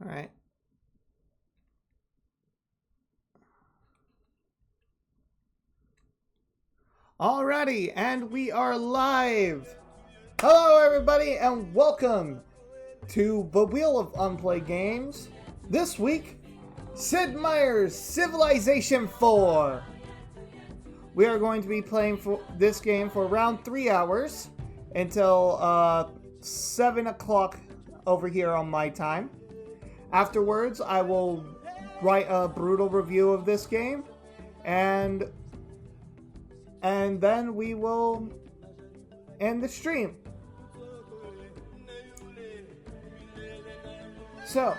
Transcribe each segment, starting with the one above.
All right. Alrighty, and we are live. Hello, everybody, and welcome to the Wheel of Unplayed Games. This week, Sid Meier's Civilization IV. We are going to be playing for this game for around 3 hours until 7 o'clock over here on my time. Afterwards, I will write a brutal review of this game, and then we will end the stream. So,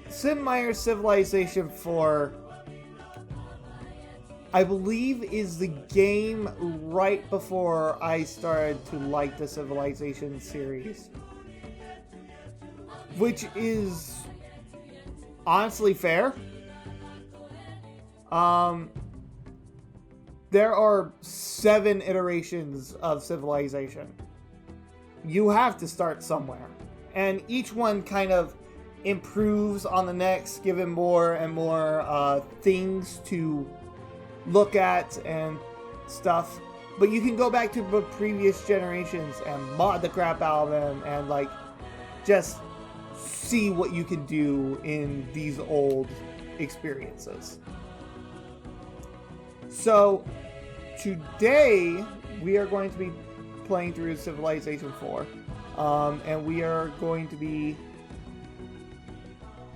Sid Meier's Civilization IV, I believe, is the game right before I started to like the Civilization series, which is honestly fair. There are 7 iterations of Civilization. You have to start somewhere. And each one kind of improves on the next, given more and more things to look at and stuff. But you can go back to the previous generations and mod the crap out of them and like just see what you can do in these old experiences. So, today we are going to be playing through Civilization IV, and we are going to be,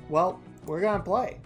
well, we're going to play.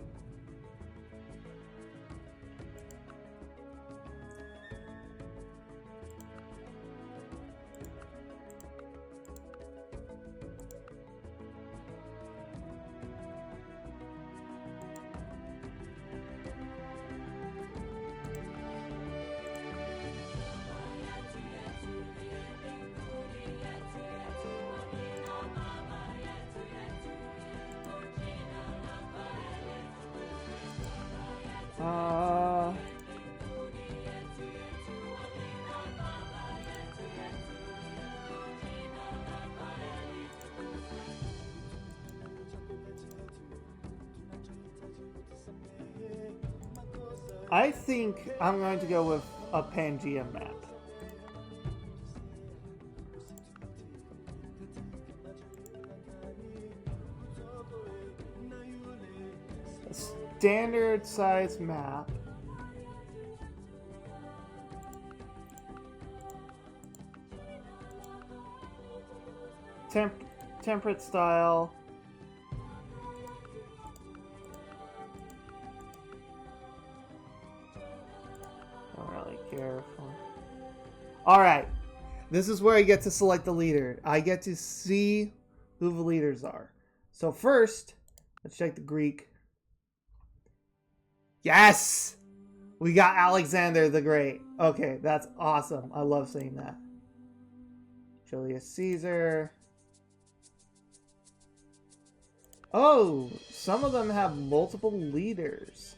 I think I'm going to go with a Pangea map. A standard size map. Temperate style. Careful. Alright, this is where I get to select the leader. I get to see who the leaders are. So first, let's check the Greek. Yes! We got Alexander the Great. Okay, that's awesome. I love seeing that. Julius Caesar. Oh, some of them have multiple leaders.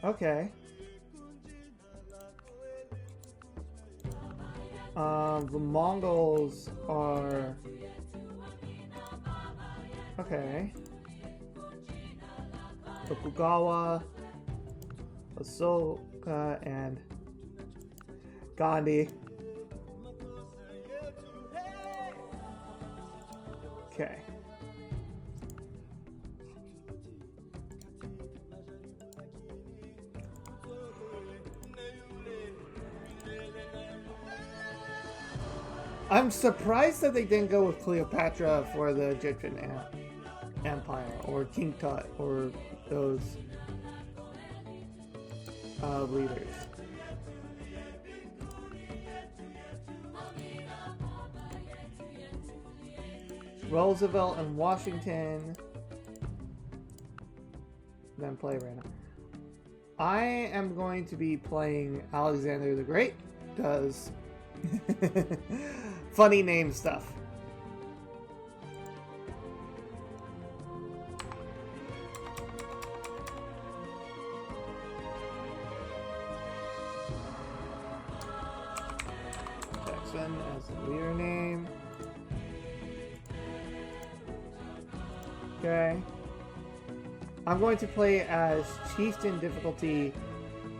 Okay. The Mongols are... Okay. Tokugawa, Asoka, and Gandhi. Okay. I'm surprised that they didn't go with Cleopatra for the Egyptian Empire, or King Tut, or those leaders. Roosevelt and Washington. Then play right now. I am going to be playing Alexander the Great, because funny name stuff. Okay, Orphan as the leader name. Okay. I'm going to play as Chieftain difficulty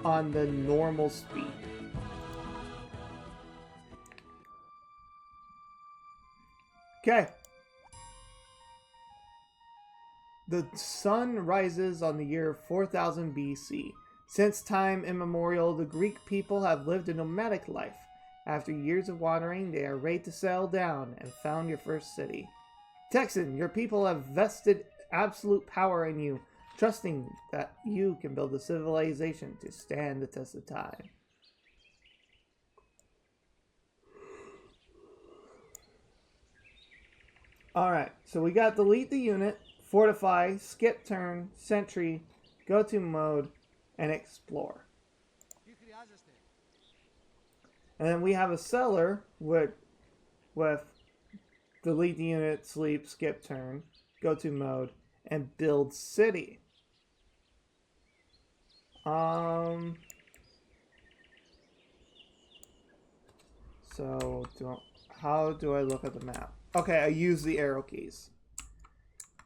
on the normal speed. Okay. The sun rises on the year 4000 BC. Since time immemorial, the Greek people have lived a nomadic life. After years of wandering, they are ready to settle down and found your first city. Texan, your people have vested absolute power in you, trusting that you can build a civilization to stand the test of time. Alright, so we got delete the unit, fortify, skip turn, sentry, go to mode, and explore. And then we have a seller with delete the unit, sleep, skip turn, go to mode, and build city. So how do I look at the map? Okay, I use the arrow keys.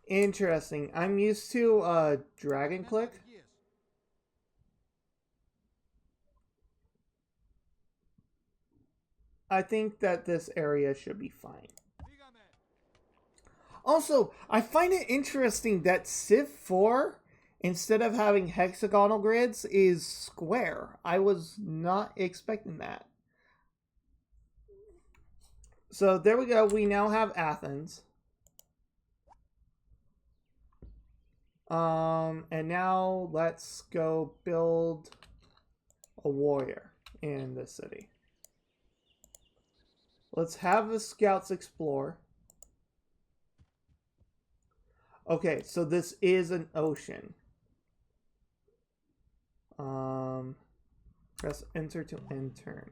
Interesting. I'm used to drag and click. I think that this area should be fine. Also, I find it interesting that Civ 4, instead of having hexagonal grids, is square. I was not expecting that. So there we go. We now have Athens. And now let's go build a warrior in the city. Let's have the scouts explore. Okay, so this is an ocean. Press enter to end turn.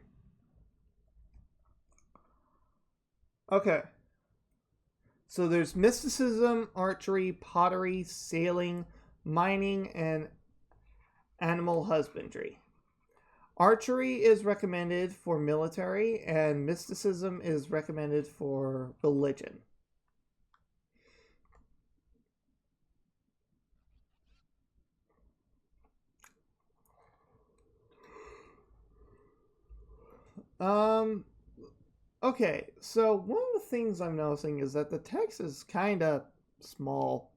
Okay. So there's mysticism, archery, pottery, sailing, mining, and animal husbandry. Archery is recommended for military, and mysticism is recommended for religion. Okay, so one of the things I'm noticing is that the text is kind of small.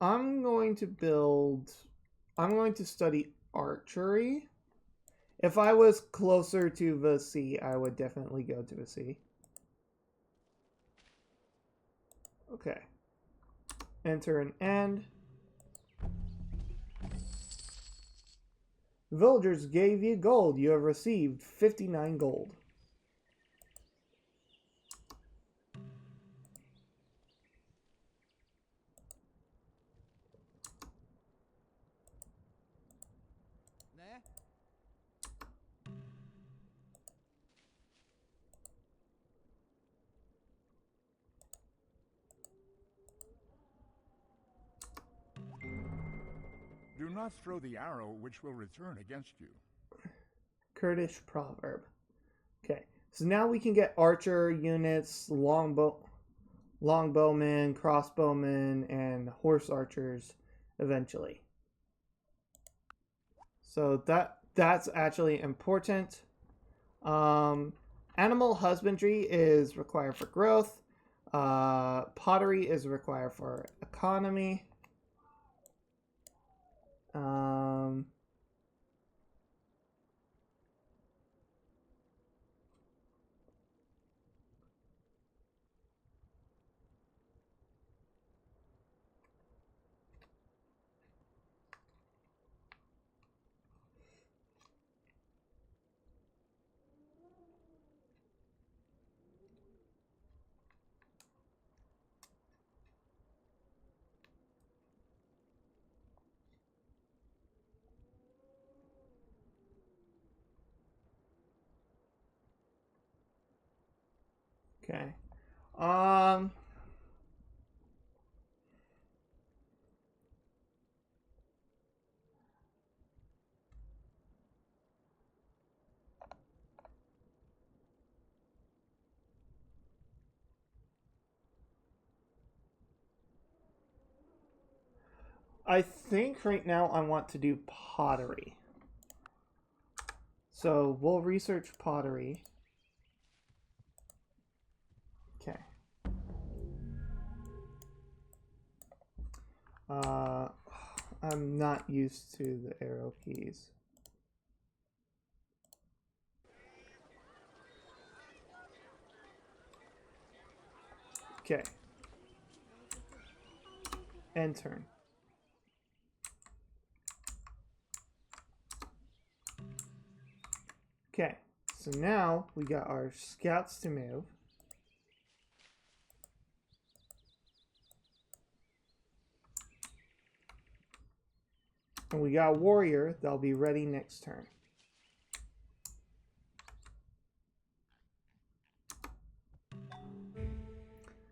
I'm going to study archery. If I was closer to the sea, I would definitely go to the sea. Okay. Enter and end. Villagers gave you gold. You have received 59 gold. Do not throw the arrow which will return against you. Kurdish proverb. Okay, so now we can get archer units, longbowmen, crossbowmen, and horse archers eventually. So that's actually important. Animal husbandry is required for growth. Pottery is required for economy. Okay. I think right now I want to do pottery. So we'll research pottery. Okay. I'm not used to the arrow keys. Okay. End turn. Okay, so now we got our scouts to move. And we got a warrior that'll be ready next turn.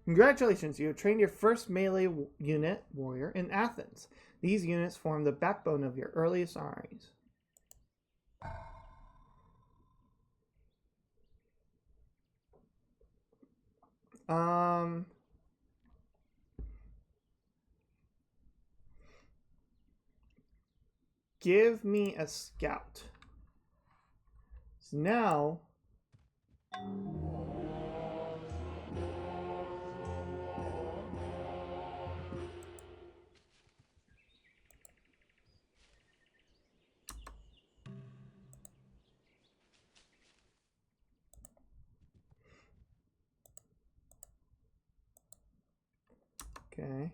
Congratulations, you have trained your first melee unit warrior in Athens. These units form the backbone of your earliest armies. Give me a scout. So now okay.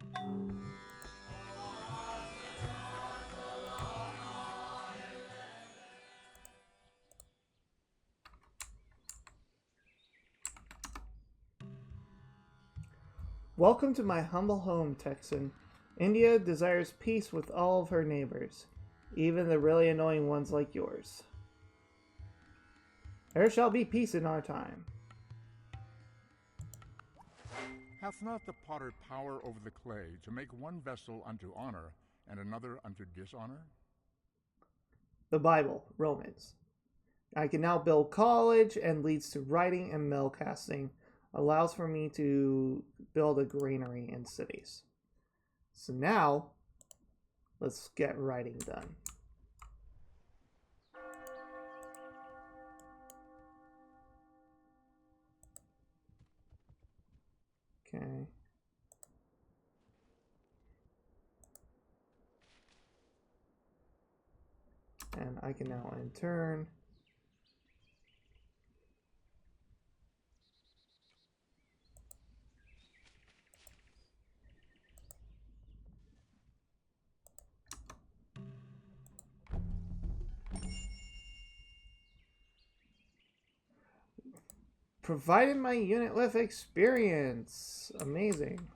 Welcome to my humble home, Texan. India desires peace with all of her neighbors, even the really annoying ones like yours. There shall be peace in our time. Hath not the potter power over the clay to make one vessel unto honor and another unto dishonor? The Bible, Romans. I can now build college and leads to writing and mill casting. Allows for me to build a granary in cities. So now, let's get writing done. Okay. And I can now end turn. Provided my unit with experience. Amazing.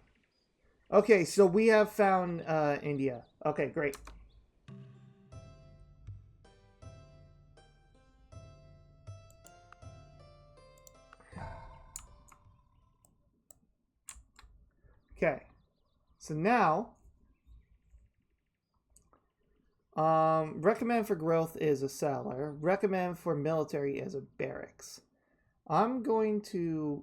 Okay, so we have found India. Okay, great. Okay, so now, recommend for growth is a cellar. Recommend for military is a barracks. I'm going to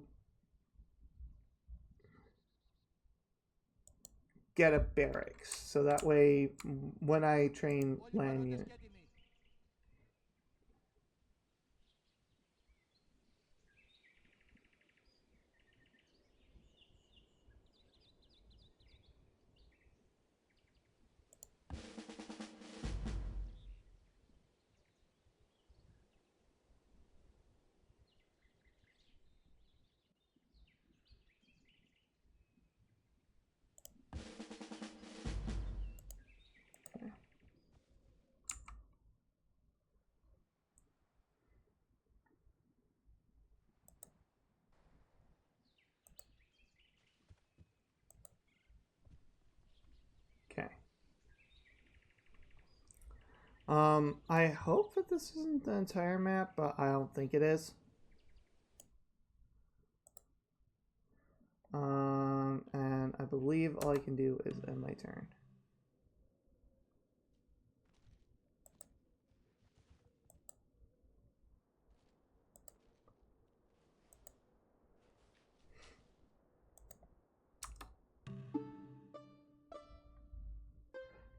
get a barracks, so that way when I train land unit. Okay. I hope that this isn't the entire map, but I don't think it is. And I believe all I can do is end my turn.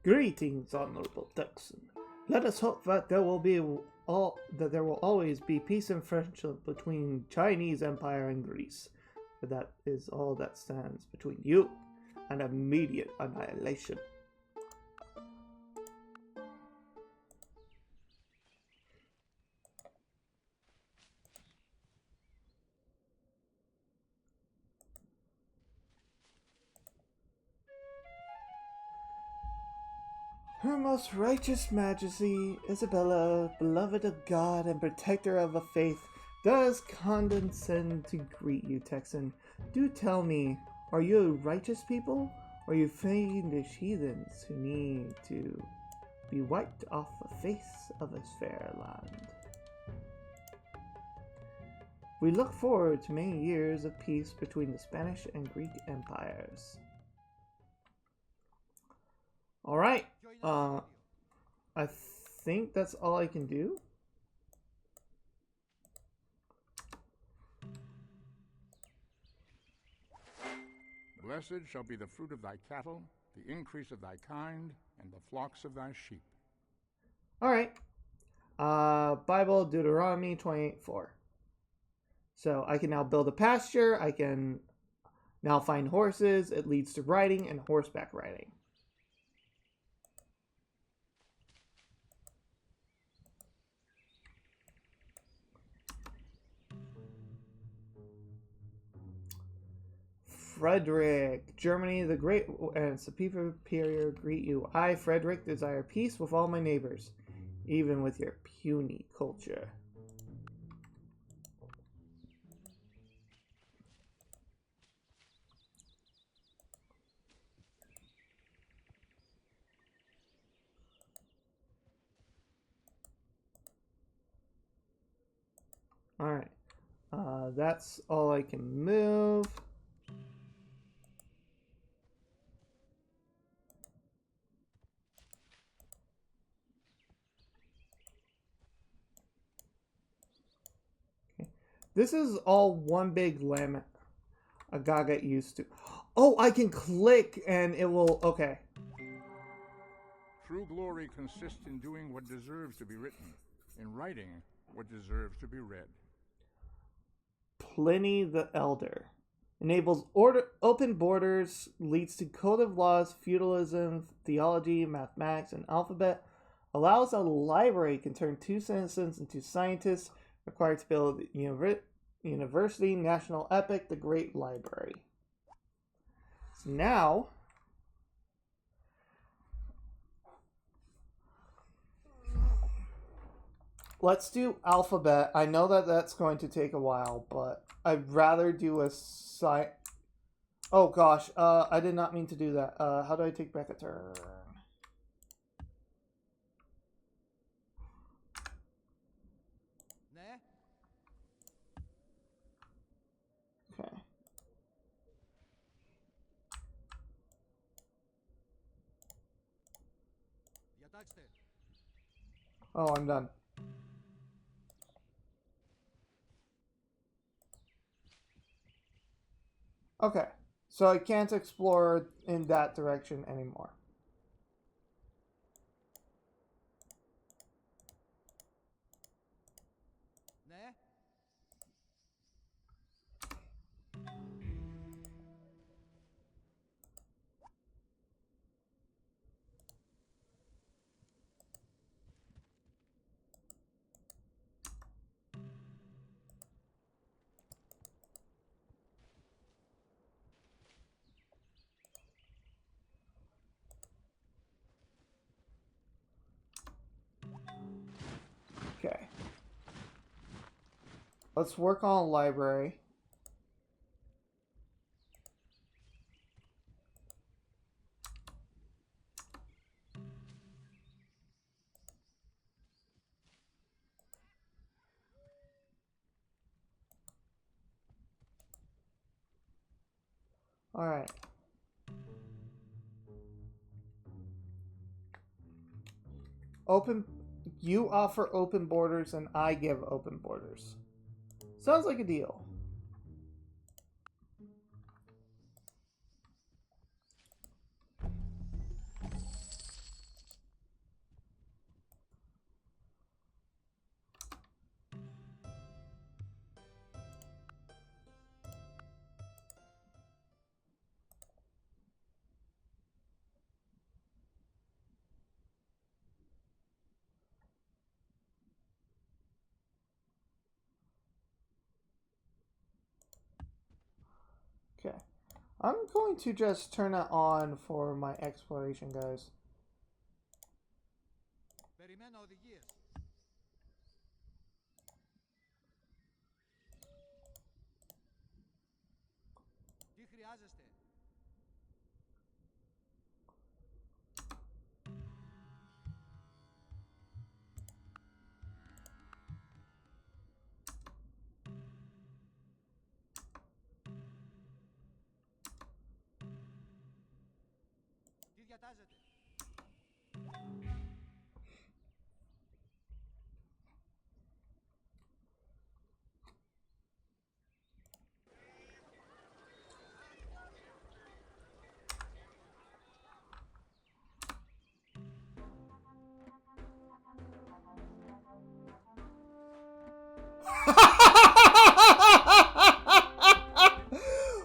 Greetings, honorable Texan. Let us hope that there will always be peace and friendship between Chinese Empire and Greece. For that is all that stands between you and immediate annihilation. Her most righteous majesty, Isabella, beloved of God and protector of the faith, does condescend to greet you, Texan. Do tell me, are you righteous people, or are you fiendish heathens who need to be wiped off the face of this fair land? We look forward to many years of peace between the Spanish and Greek empires. Alright, I think that's all I can do. Blessed shall be the fruit of thy cattle, the increase of thy kind, and the flocks of thy sheep. Alright, Bible, Deuteronomy 28:4. So I can now build a pasture, I can now find horses, it leads to riding and horseback riding. Frederick, Germany the Great and Superior greet you. I, Frederick, desire peace with all my neighbors, even with your puny culture. Alright, that's all I can move. This is all one big lemon. I gotta get used to. Oh, I can click and it will. Okay. True glory consists in doing what deserves to be written, in writing what deserves to be read. Pliny the Elder enables open borders, leads to code of laws, feudalism, theology, mathematics, and alphabet. Allows a library can turn 2 citizens into scientists. Required to build University, National Epic, the Great Library. So now, let's do alphabet. I know that that's going to take a while, but I'd rather do a Oh gosh, I did not mean to do that. How do I take back a turn? Okay. Oh, I'm done. Okay, so I can't explore in that direction anymore. Okay. Let's work on a library. All right. You offer open borders and I give open borders. Sounds like a deal. Okay. I'm going to just turn it on for my exploration, guys.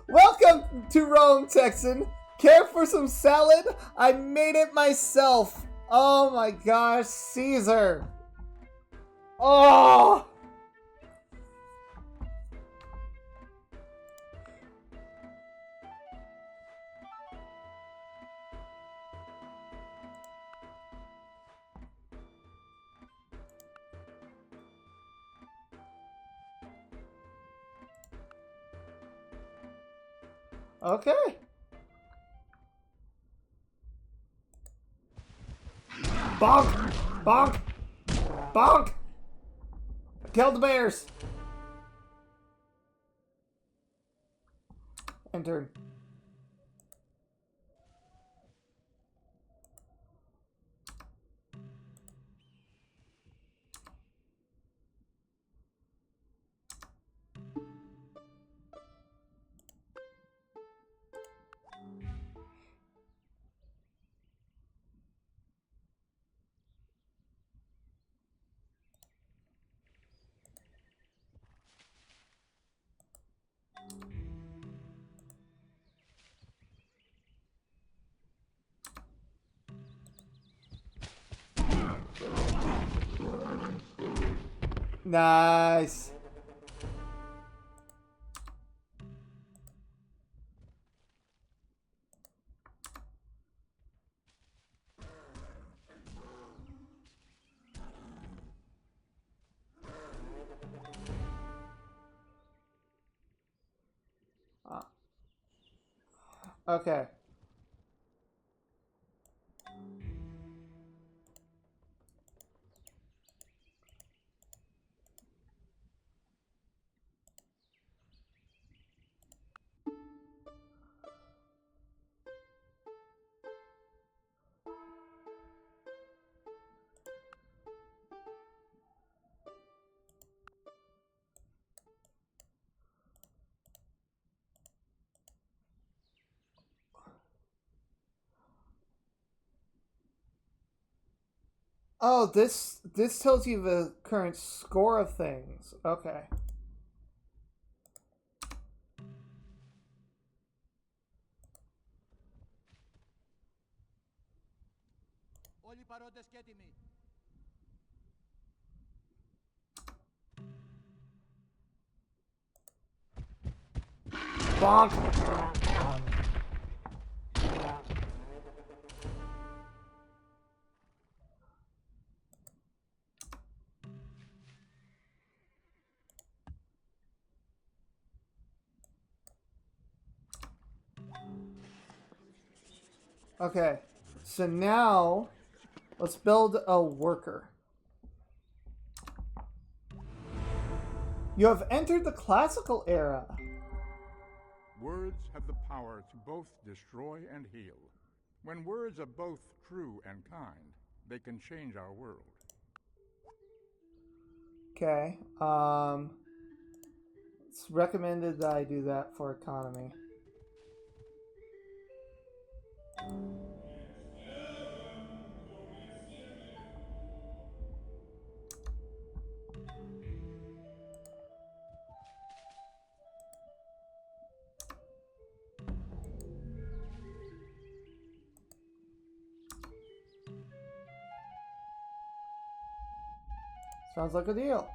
Welcome to Rome, Texan. Care for some salad? I made it myself. Oh my gosh, Caesar. Oh! Okay. Bonk! Bonk! Bonk! Kill the bears! Enter. Nice. Okay. Oh, this tells you the current score of things. Okay. Bonk. Okay. So now let's build a worker. You have entered the classical era. Words have the power to both destroy and heal. When words are both true and kind, they can change our world. Okay. It's recommended that I do that for economy. Sounds like a deal.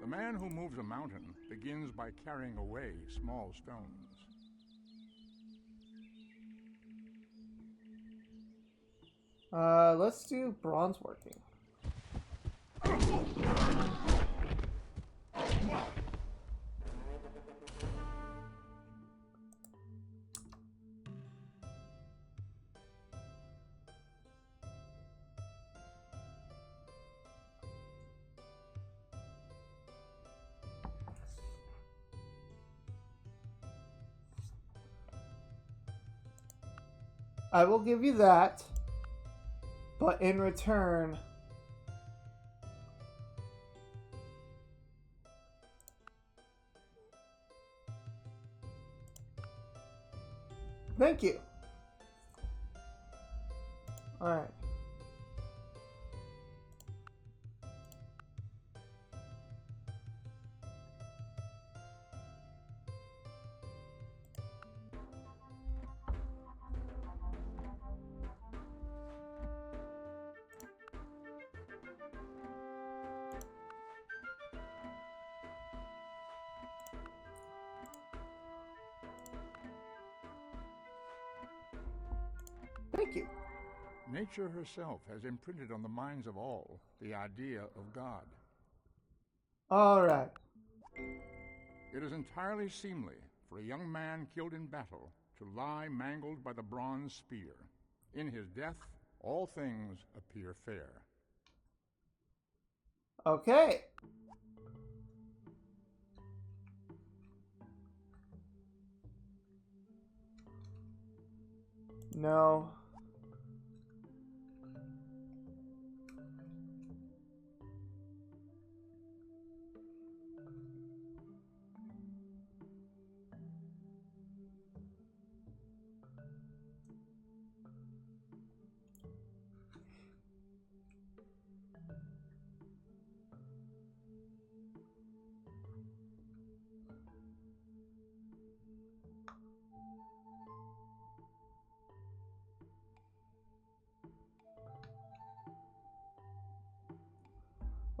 The man who moves moves a mountain begins by carrying away small stones. Let's do bronze working. I will give you that, but in return, thank you. All right. Thank you. Nature herself has imprinted on the minds of all the idea of God. All right. It is entirely seemly for a young man killed in battle to lie mangled by the bronze spear. In his death, all things appear fair. Okay. No.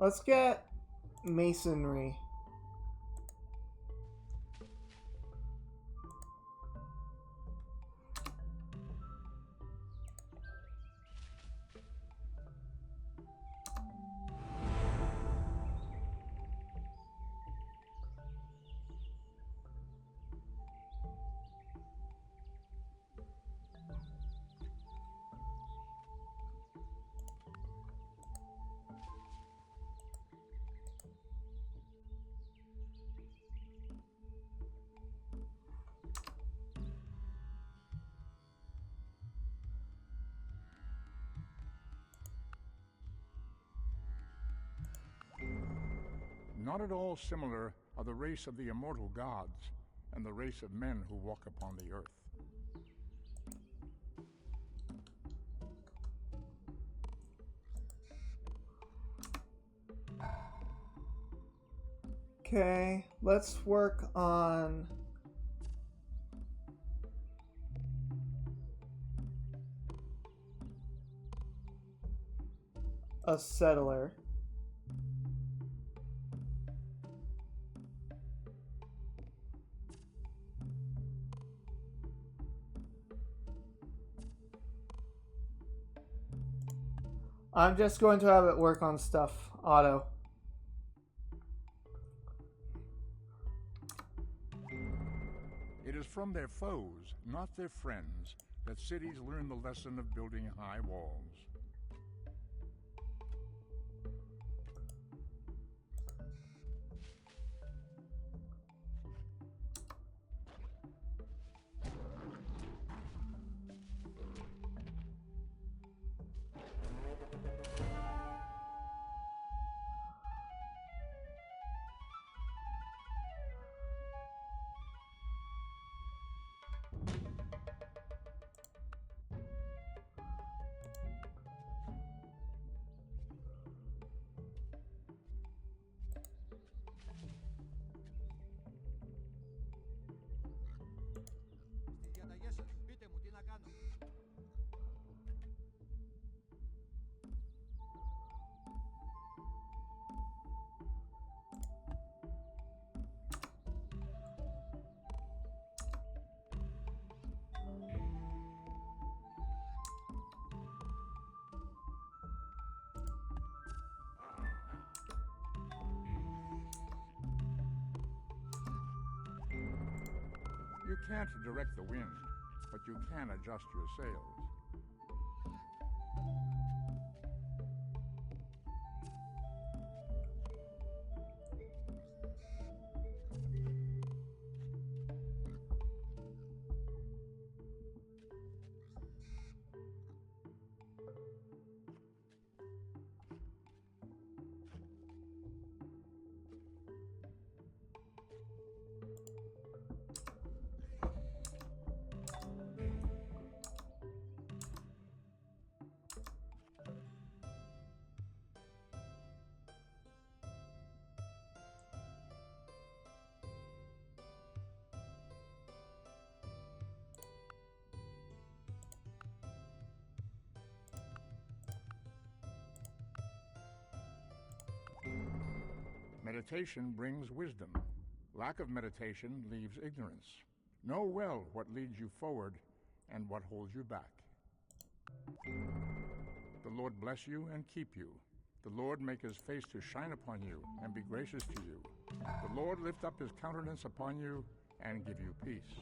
Let's get masonry. Not at all similar are the race of the immortal gods and the race of men who walk upon the earth. Okay, let's work on a settler. I'm just going to have it work on stuff auto. It is from their foes, not their friends, that cities learn the lesson of building high walls. can't direct the wind, but you can adjust your sails. Meditation brings wisdom. Lack of meditation leaves ignorance. Know well what leads you forward and what holds you back. The Lord bless you and keep you. The Lord make his face to shine upon you and be gracious to you. The Lord lift up his countenance upon you and give you peace.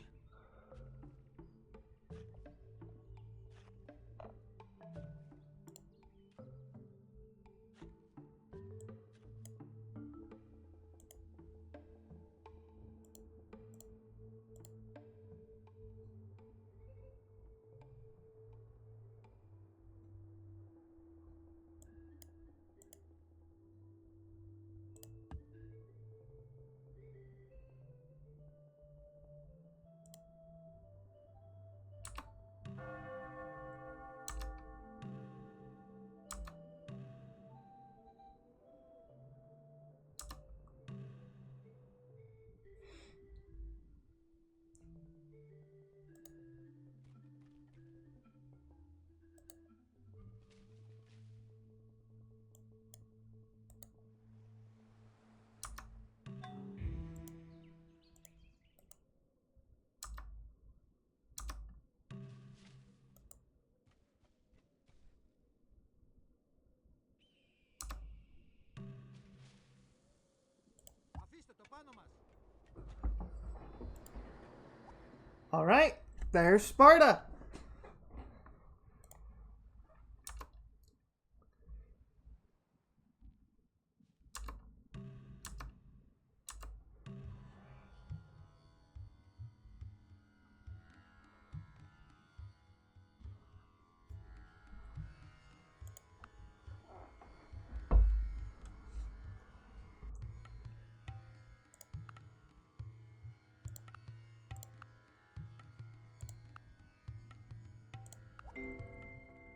All right, there's Sparta.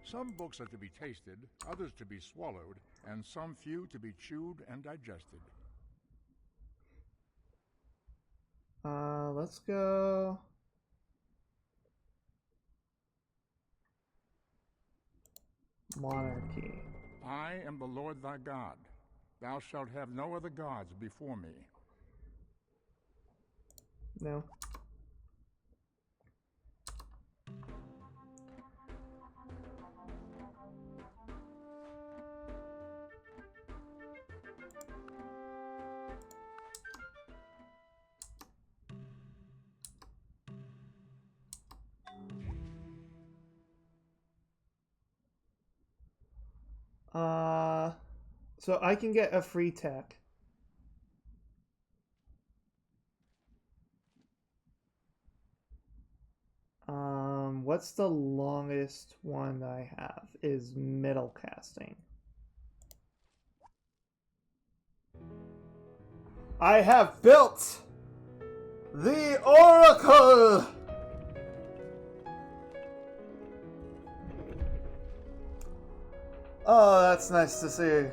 Some books are to be tasted, others to be swallowed, and some few to be chewed and digested. Let's go. Monarchy. I am the Lord thy God. Thou shalt have no other gods before me. No. So I can get a free tech. What's the longest one I have? Is middle casting. I have built the Oracle! Oh, that's nice to see.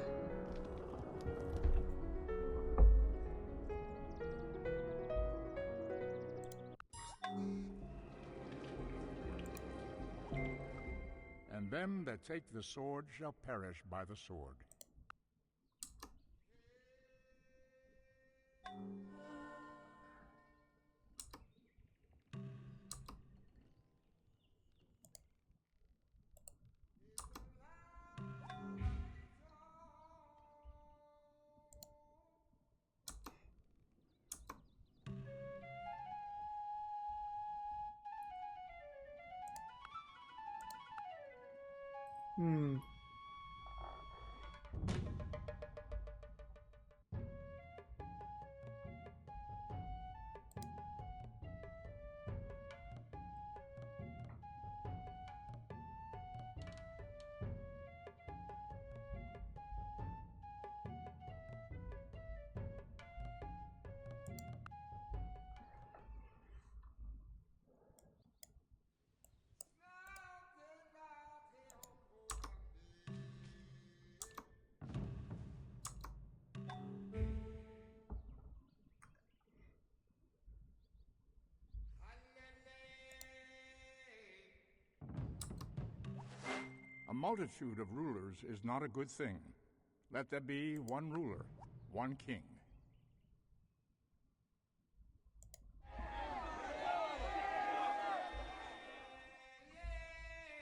And them that take the sword shall perish by the sword. Hmm. A multitude of rulers is not a good thing. Let there be one ruler, one king.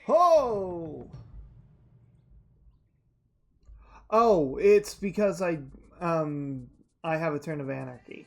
Oh! Oh, it's because I have a turn of anarchy.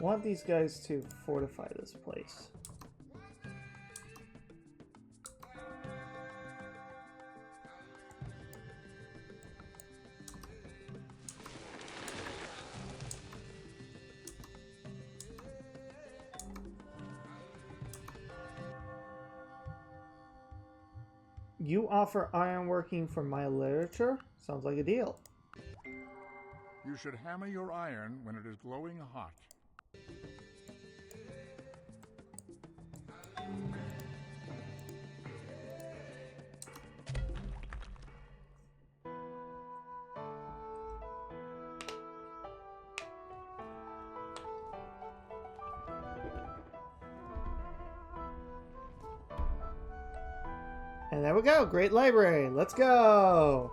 Want these guys to fortify this place. You offer ironworking for my literature? Sounds like a deal. You should hammer your iron when it is glowing hot. And there we go. Great library. Let's go.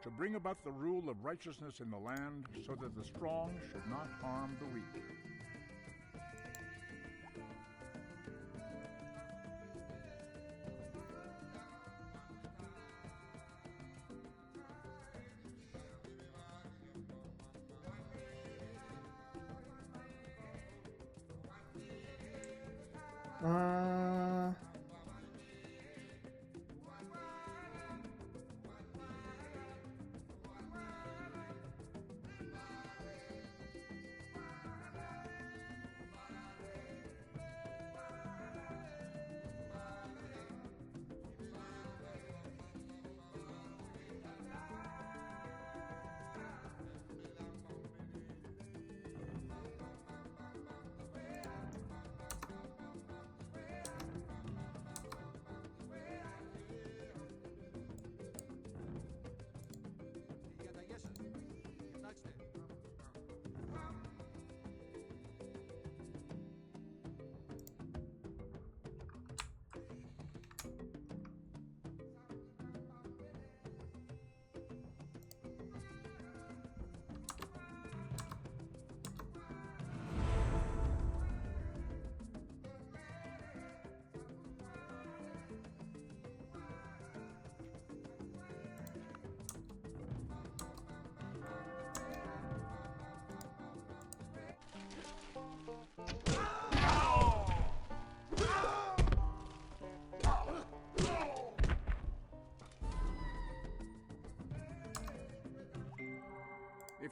To bring about the rule of righteousness in the land so that the strong should not harm the weak.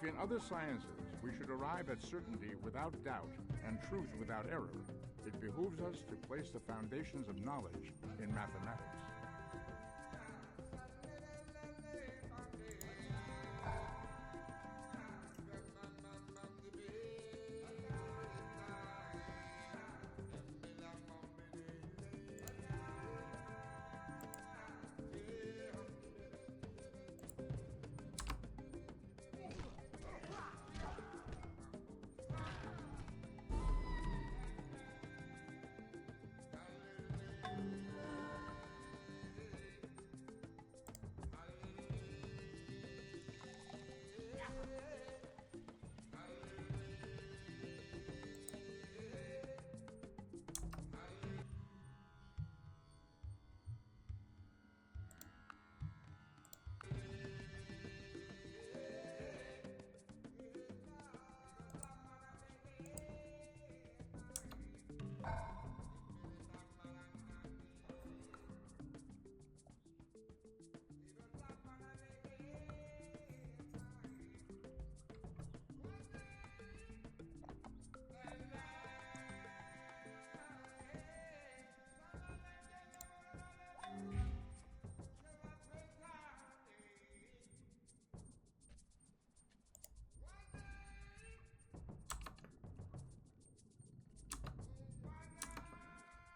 If in other sciences we should arrive at certainty without doubt and truth without error, it behooves us to place the foundations of knowledge in mathematics.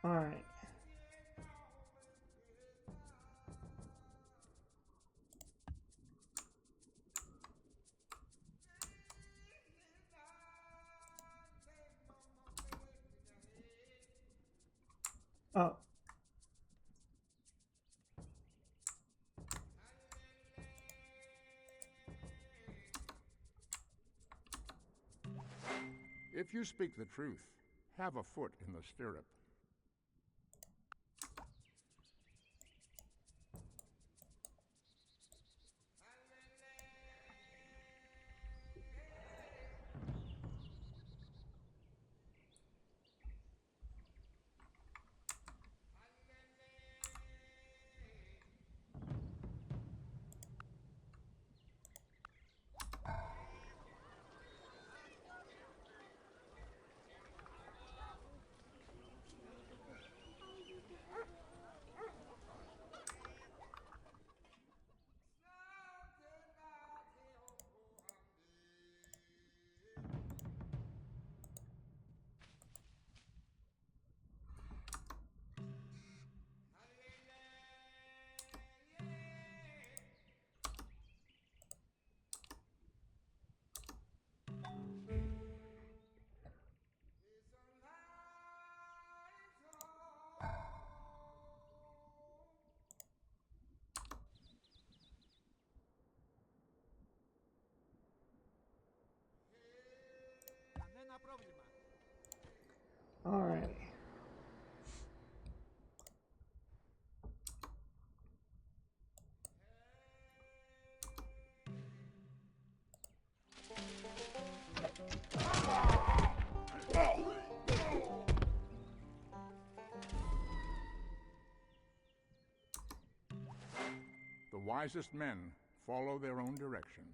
All right. Oh. If you speak the truth, have a foot in the stirrup. All right. The wisest men follow their own direction.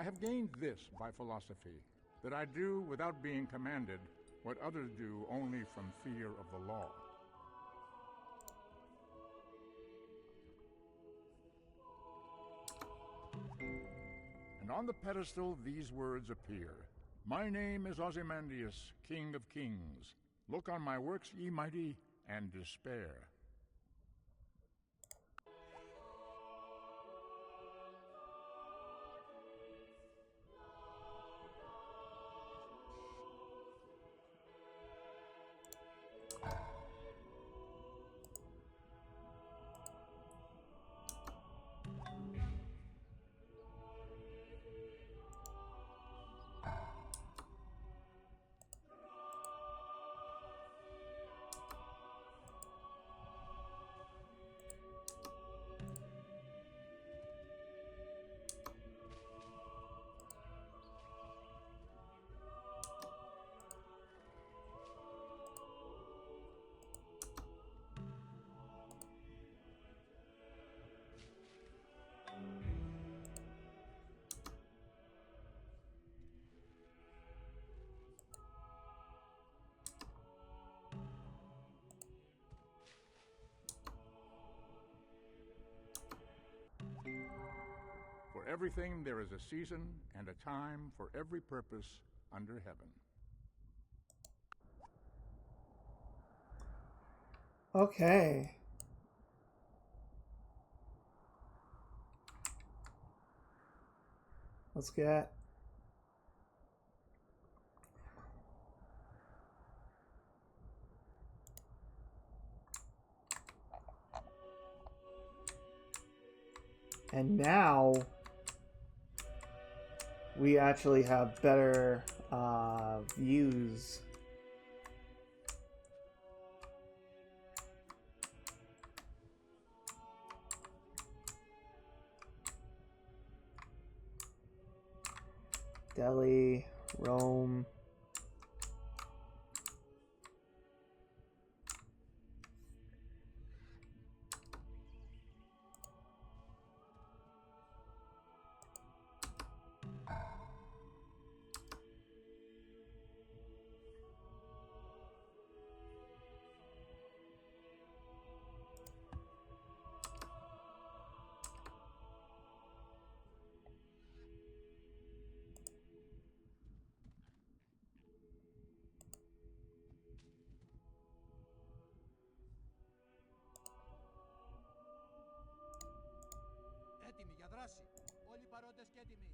have gained this by philosophy, that I do without being commanded what others do only from fear of the law. And on the pedestal these words appear. My name is Ozymandias, King of Kings. Look on my works, ye mighty, and despair. For everything there is a season and a time for every purpose under heaven. Okay. Let's get... And now we actually have better views. Delhi, Rome. Έτοιμοι για δράση. Όλοι οι παρόντες και έτοιμοι.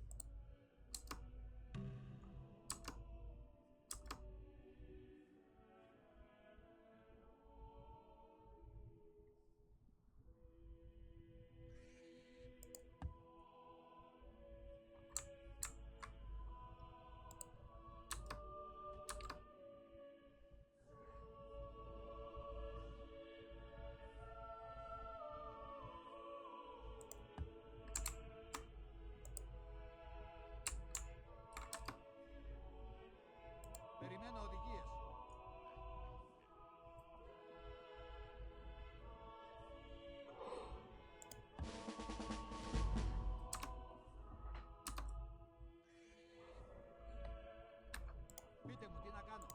Περιμένω οδηγίες. Πείτε μου τι να κάνω.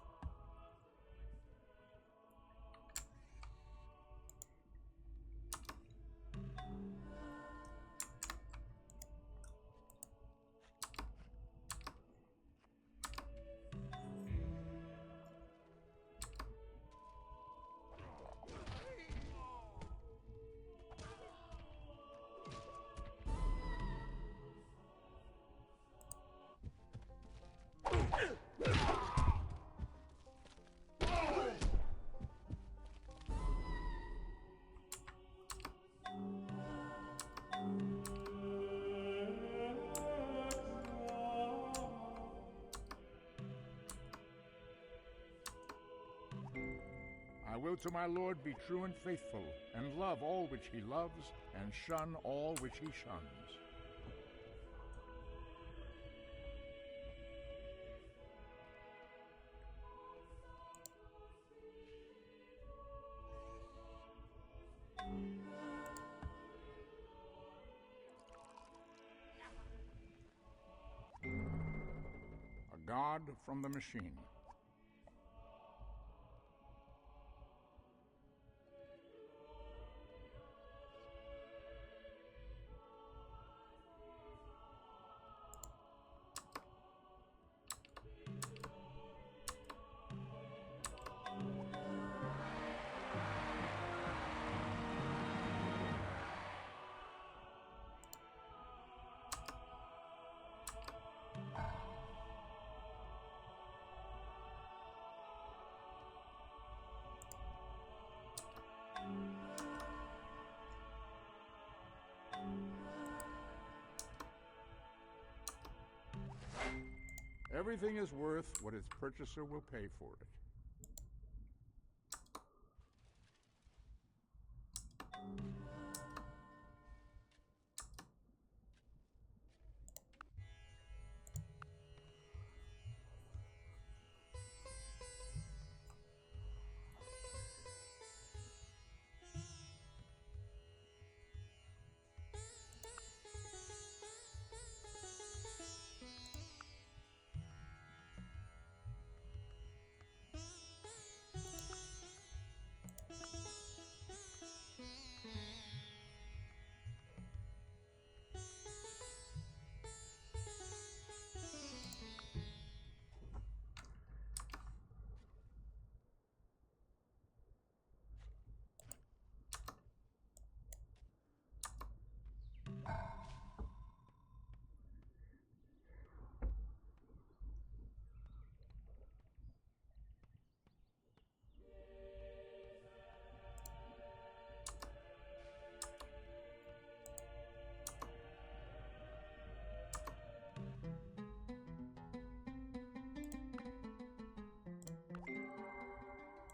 I will to my Lord be true and faithful, and love all which he loves, and shun all which he shuns. God from the machine. Everything is worth what its purchaser will pay for it.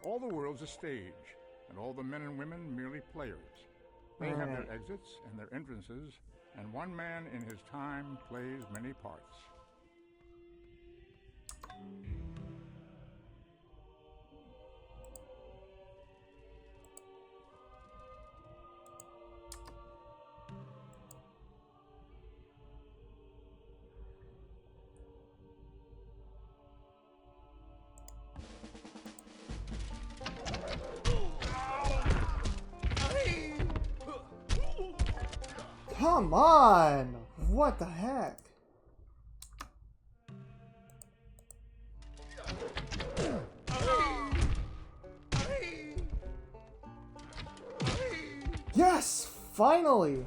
All the world's a stage, and all the men and women merely players. They have their exits and their entrances, and one man in his time plays many parts. Come on! What the heck? Yes! Finally!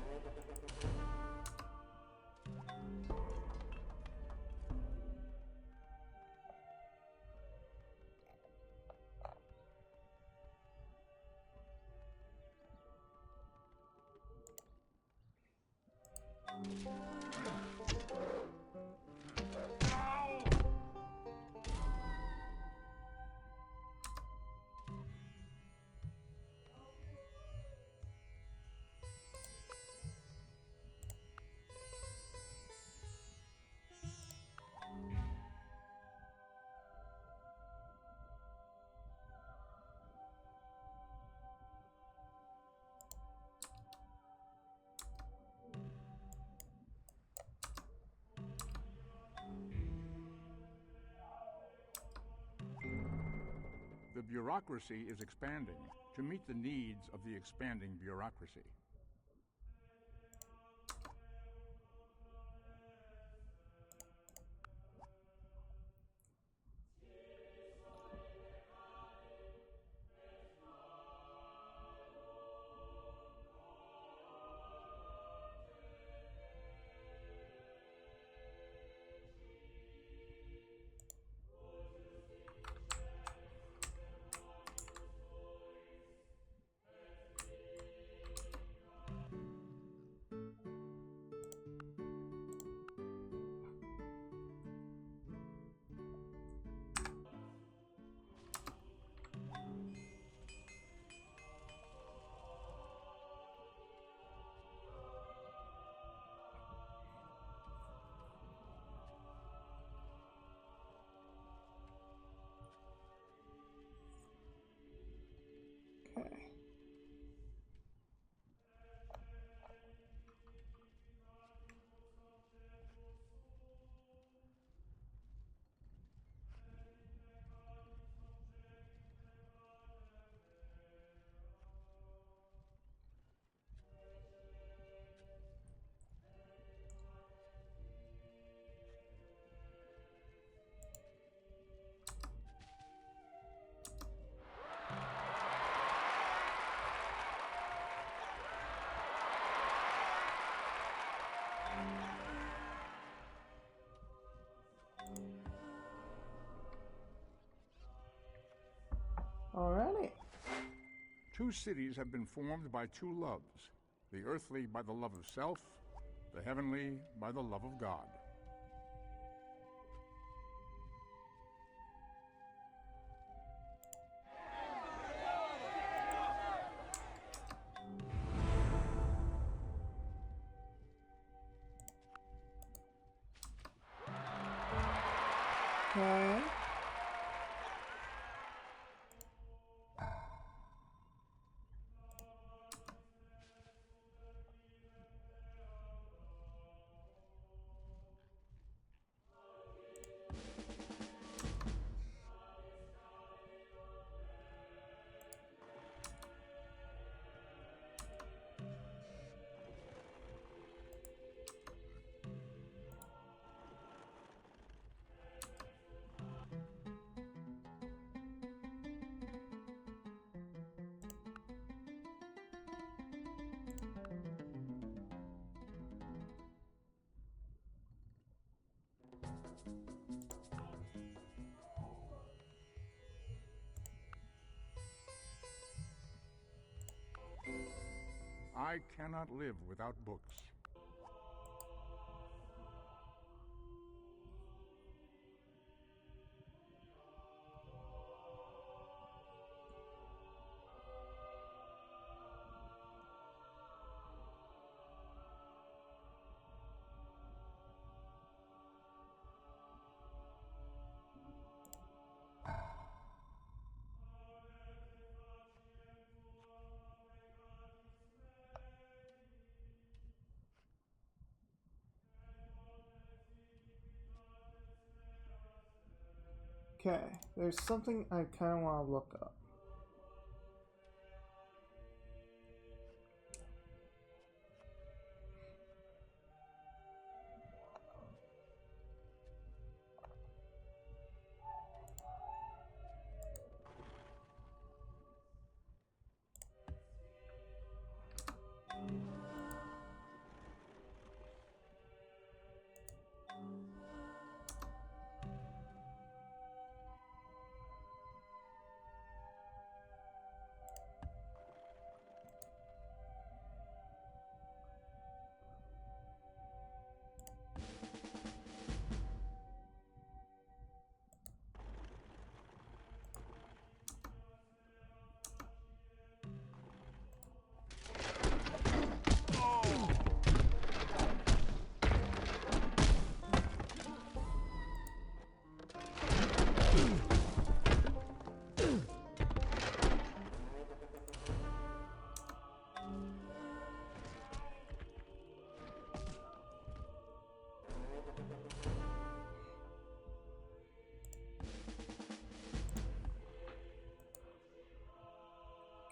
The bureaucracy is expanding to meet the needs of the expanding bureaucracy. Two cities have been formed by two loves, the earthly by the love of self, the heavenly by the love of God. Okay. I cannot live without books. Okay, there's something I kind of want to look up.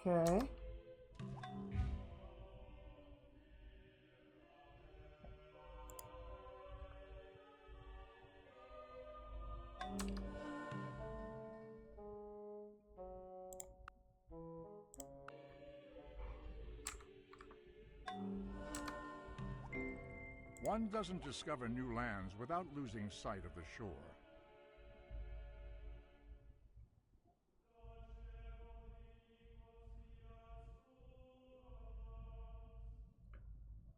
Okay. One doesn't discover new lands without losing sight of the shore.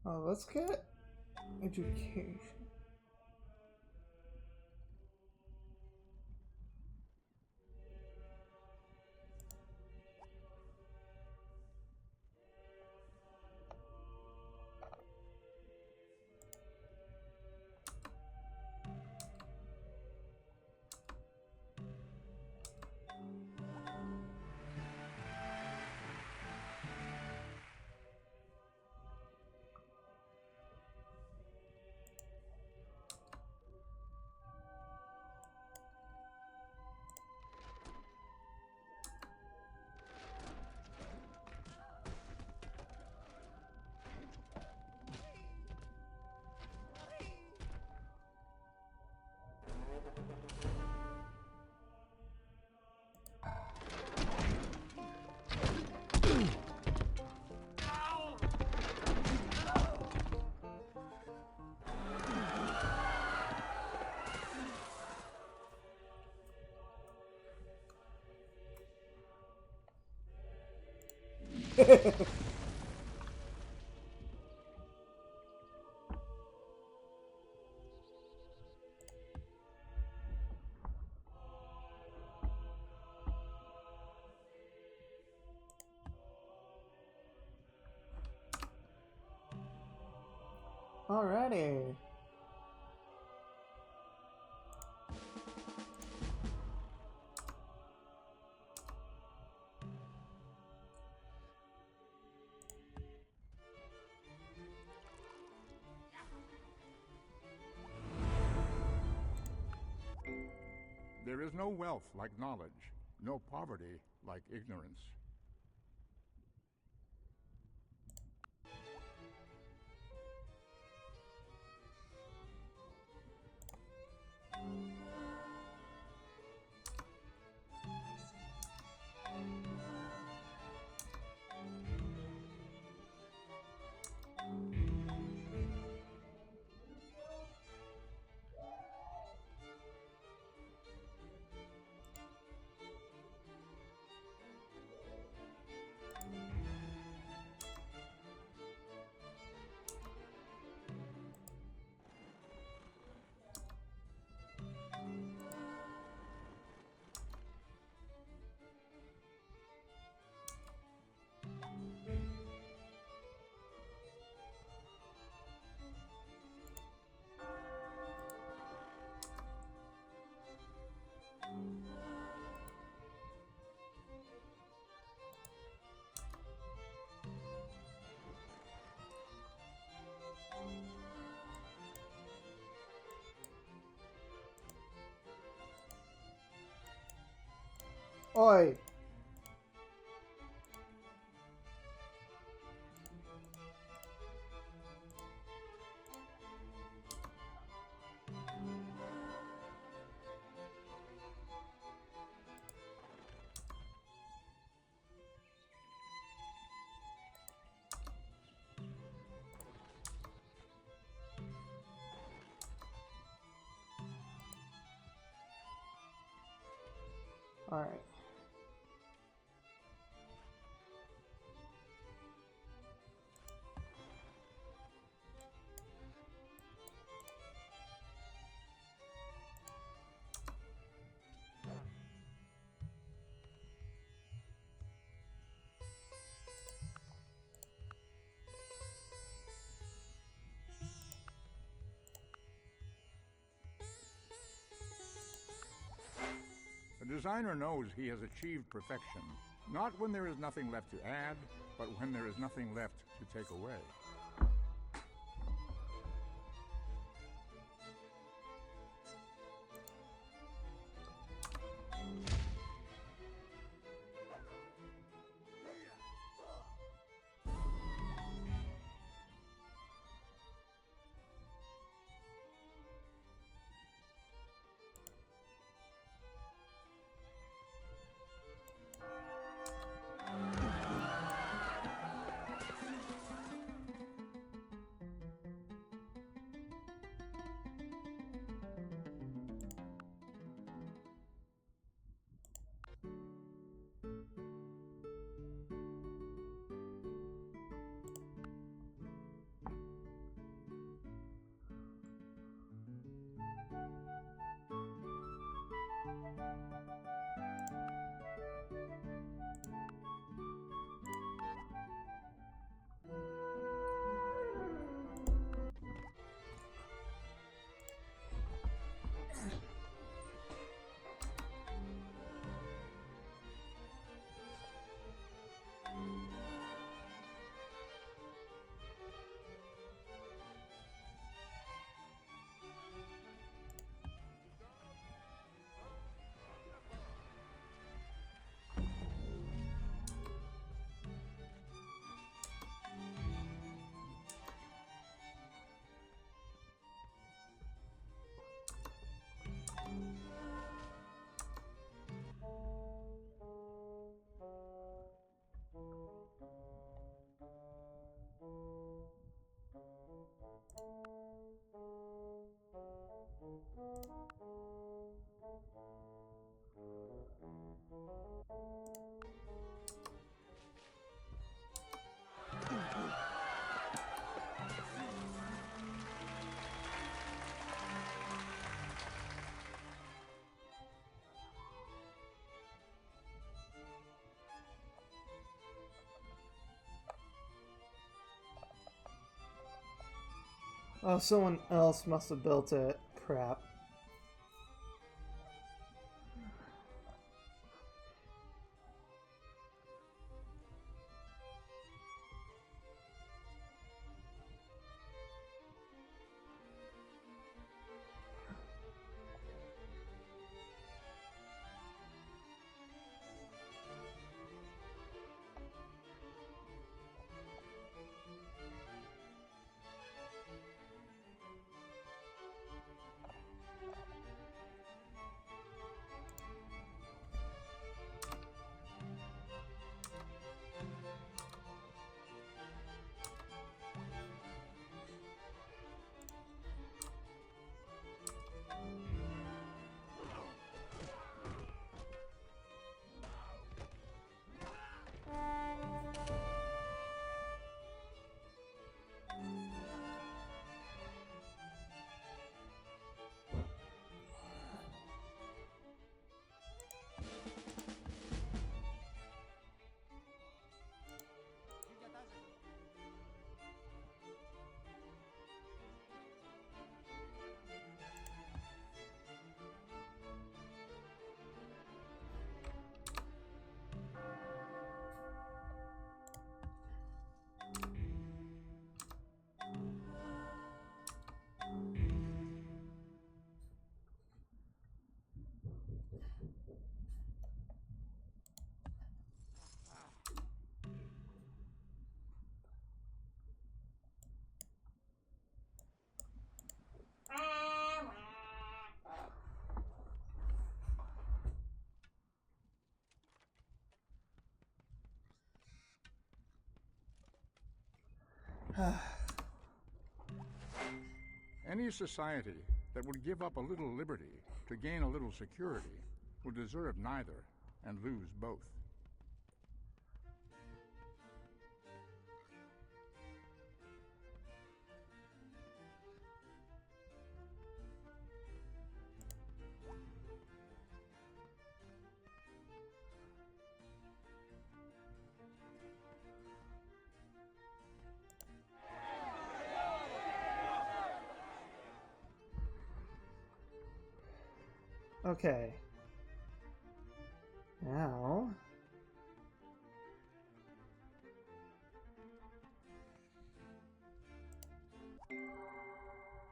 Let's get education. Alrighty. There is no wealth like knowledge, no poverty like ignorance. Oi. All right. The designer knows he has achieved perfection, not when there is nothing left to add, but when there is nothing left to take away. Oh, someone else must have built it. Crap. Any society that would give up a little liberty to gain a little security would deserve neither and lose both. Okay. Now...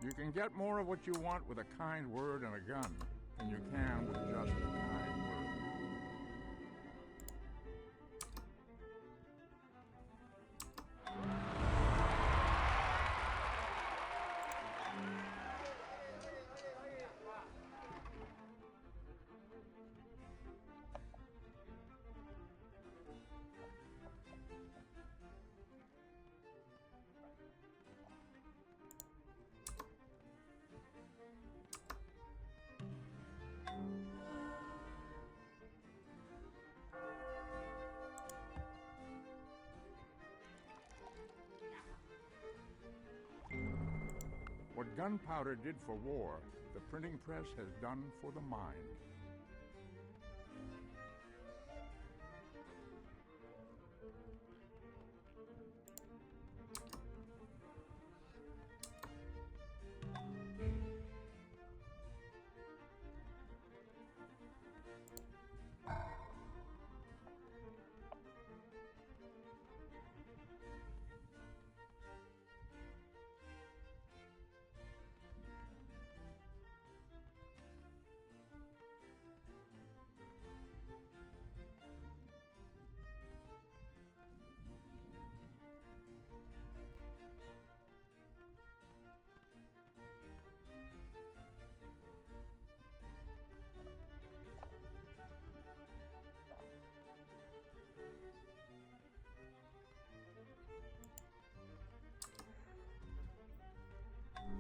You can get more of what you want with a kind word and a gun than you can with just a kind word. What gunpowder did for war, the printing press has done for the mind.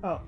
Oh,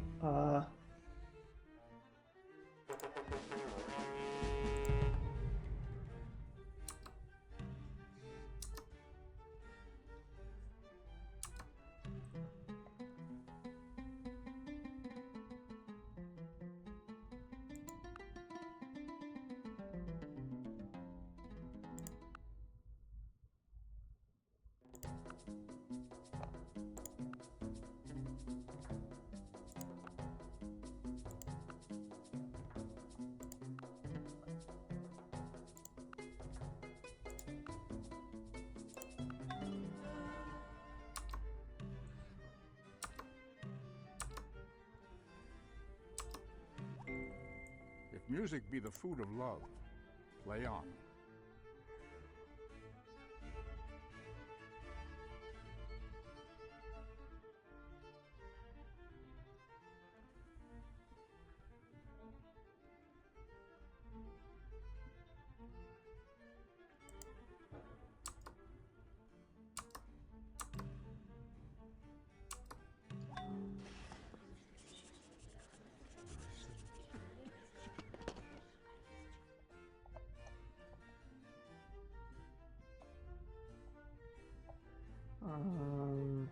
Music be the food of love. Play on. Um,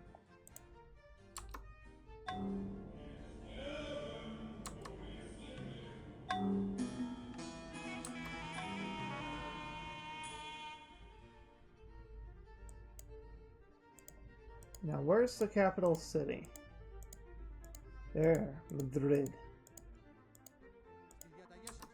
Now, where's the capital city? There, Madrid. Στις διαταγές σας.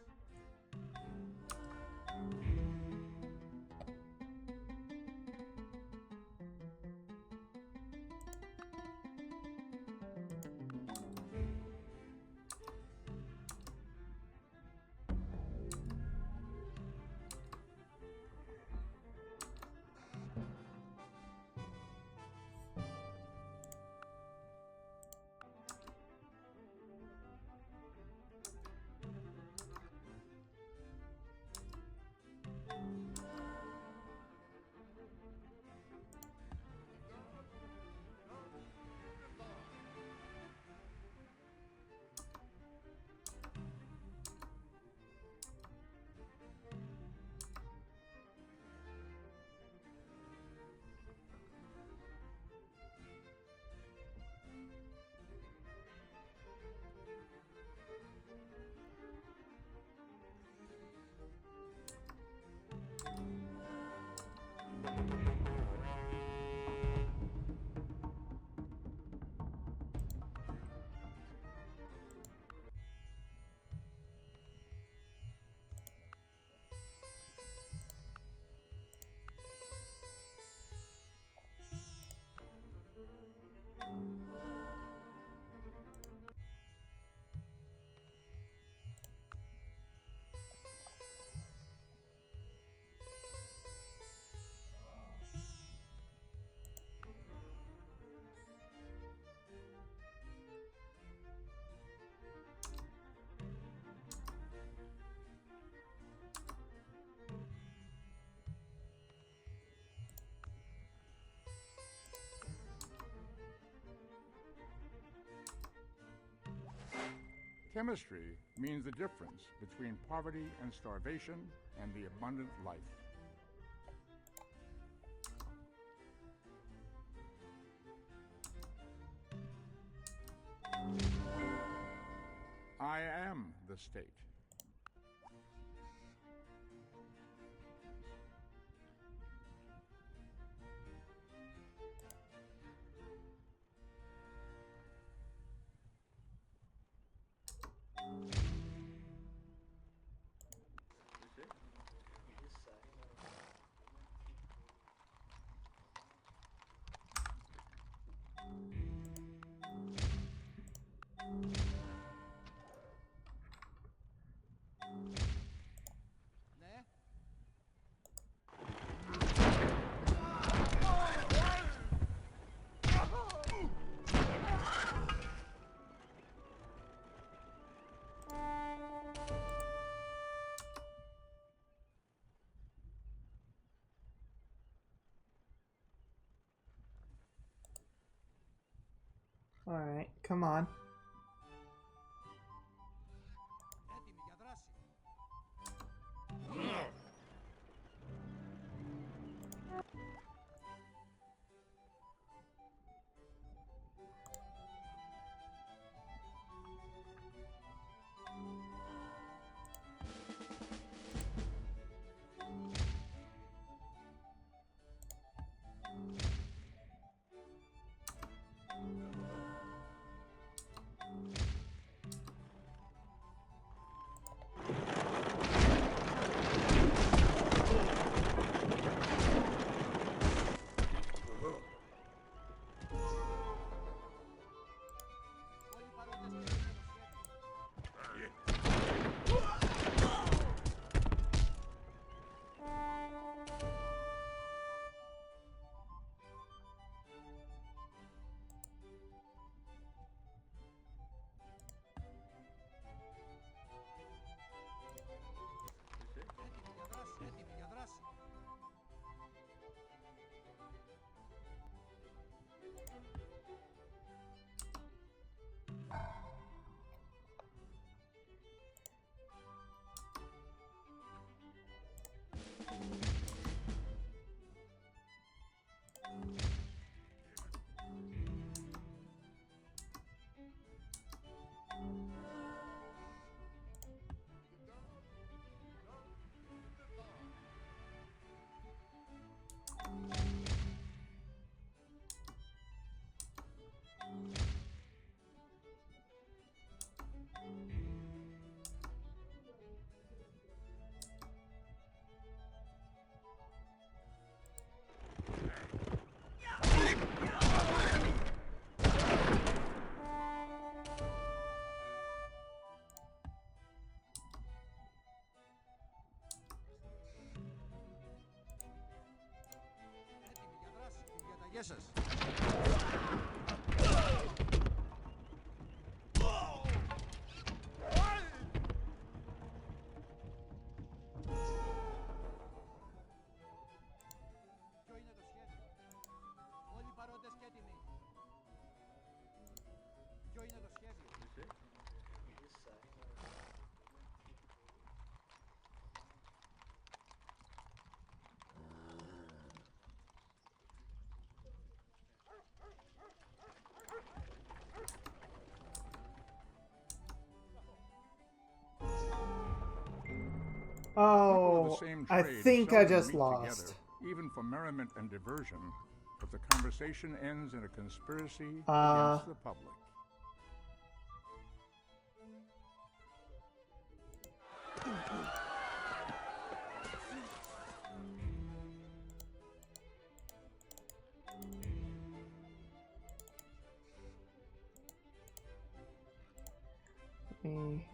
Chemistry means the difference between poverty and starvation and the abundant life. I am the state. Ναι. Alright, come on. Έτοιμοι για δράση. Όλοι οι παρόντες περιμένουν το σχέδιο. σας. Ποιο είναι το σχέδιο? Όλοι οι παρόντες και έτοιμοι. Ποιο είναι το σχέδιο? People of Oh, the same I trade think I seldom just meet lost. together, even for merriment and diversion, but the conversation ends in a conspiracy Uh. against the public. Me.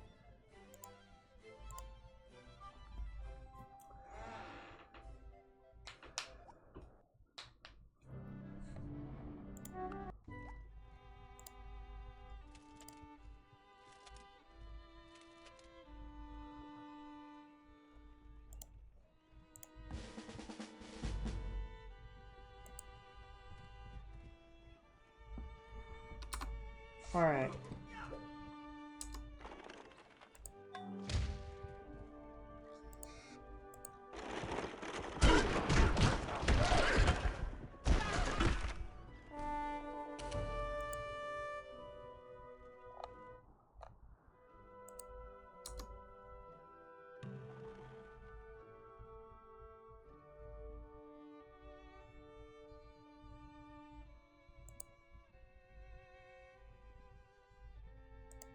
All right.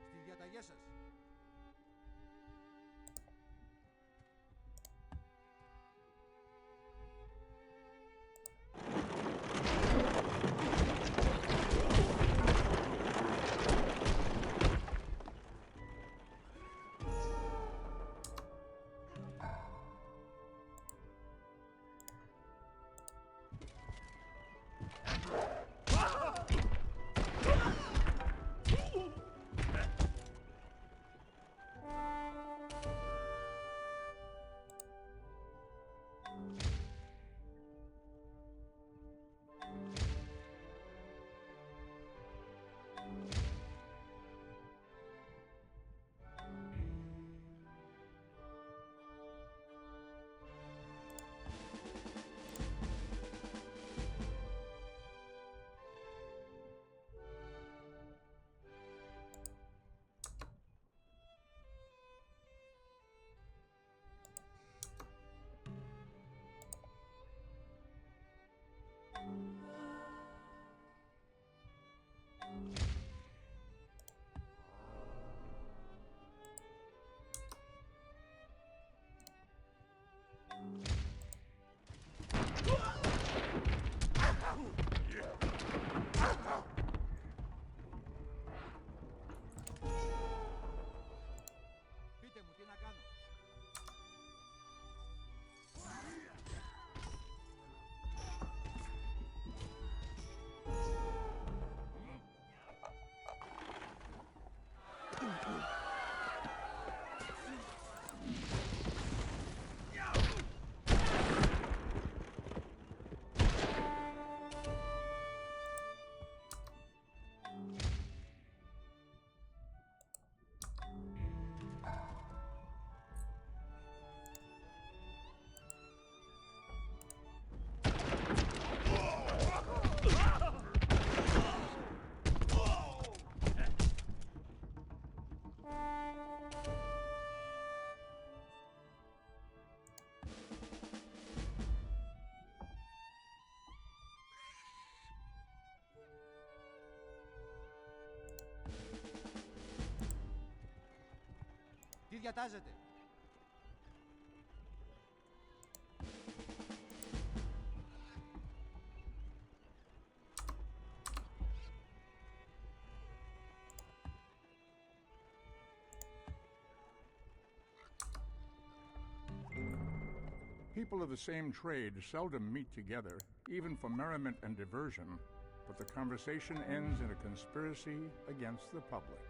Στις διαταγές σας. Πείτε μου τι να κάνω. Τι διατάζετε? people of the same trade seldom meet together, even for merriment and diversion, but the conversation ends in a conspiracy against the public.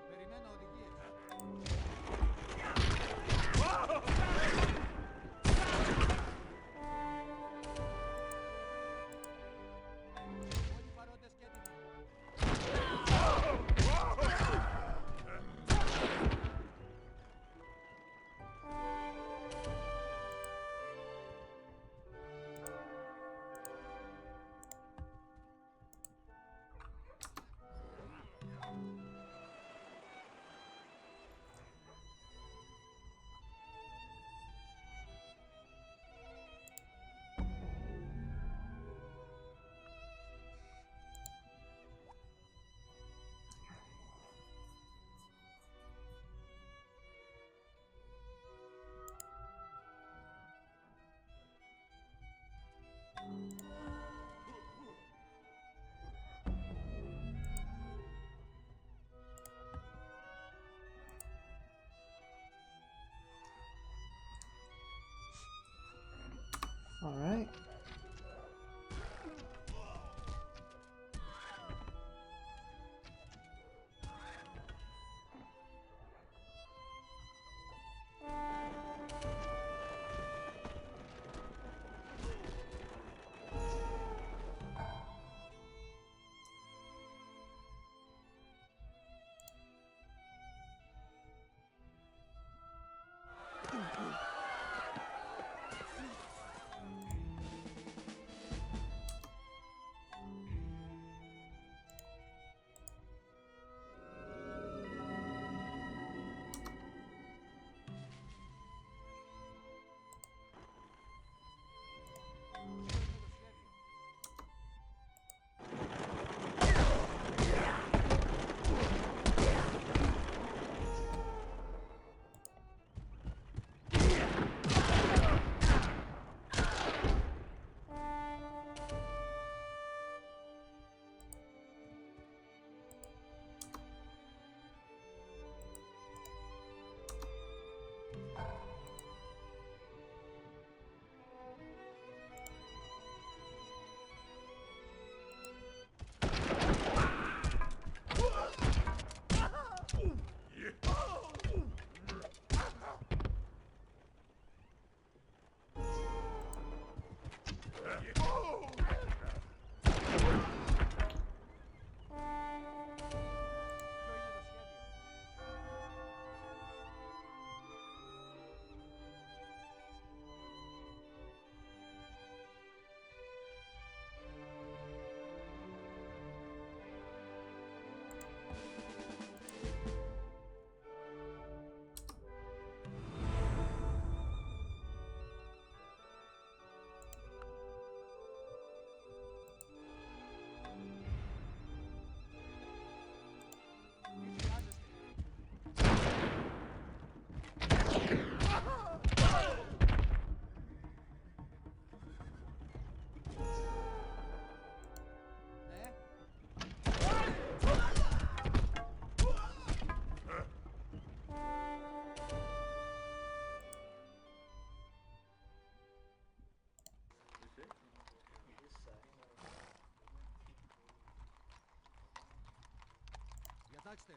Περιμένω οδηγίες. Όλοι παρόντες και έτοιμοι. All right. Κοιτάξτε.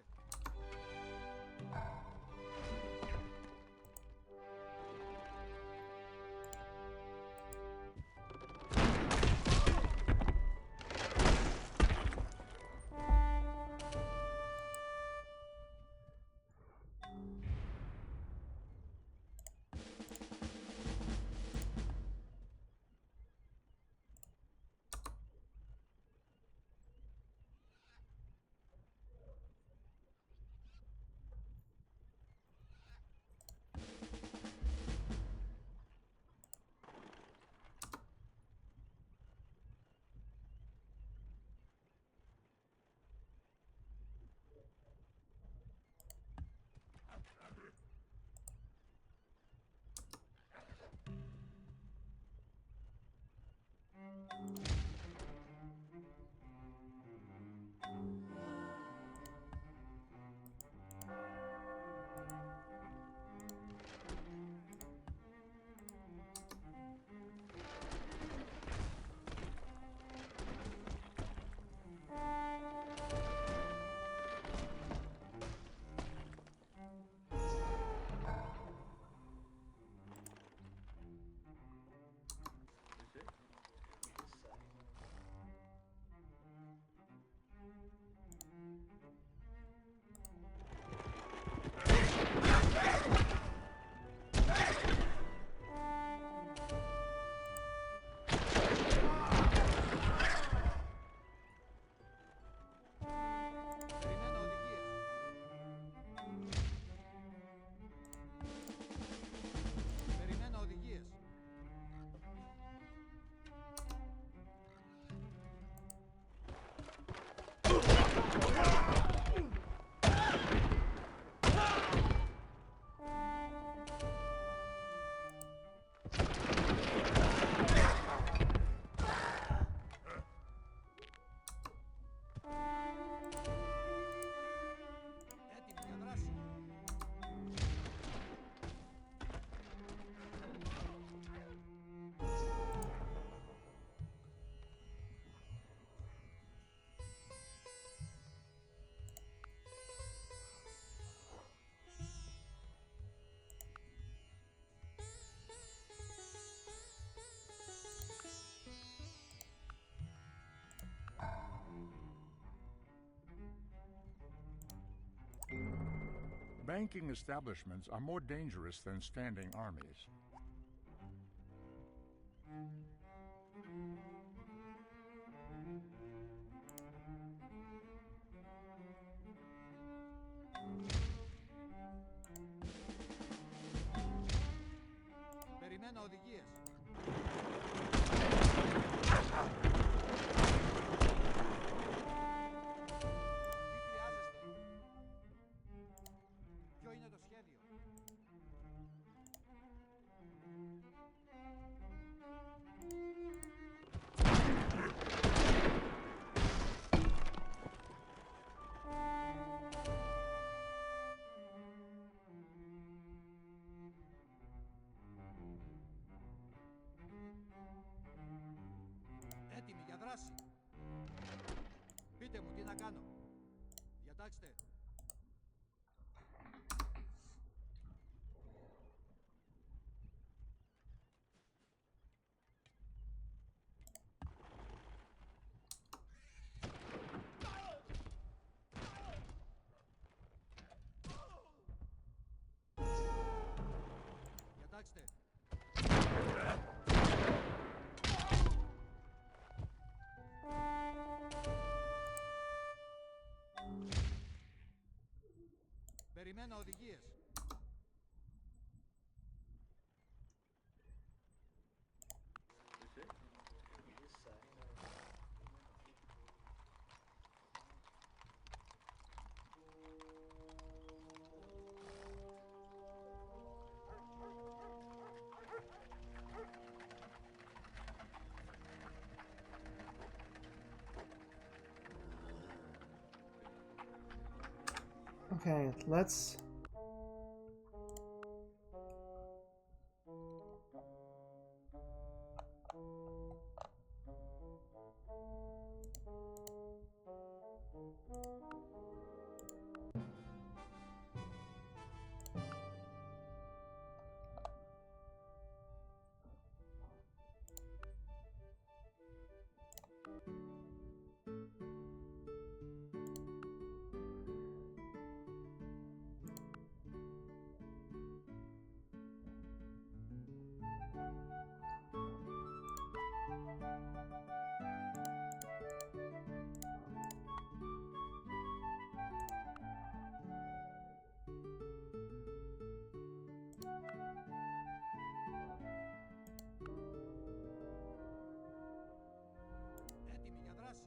Banking establishments are more dangerous than standing armies. Περιμένω οδηγίες. Τι χρειάζεστε? Ποιο είναι το σχέδιο? Έτοιμοι για δράση. Πείτε μου τι να κάνω. Διατάξτε. Διατάξτε. Περιμένω οδηγίες. Okay, let's... Έτοιμοι για δράση.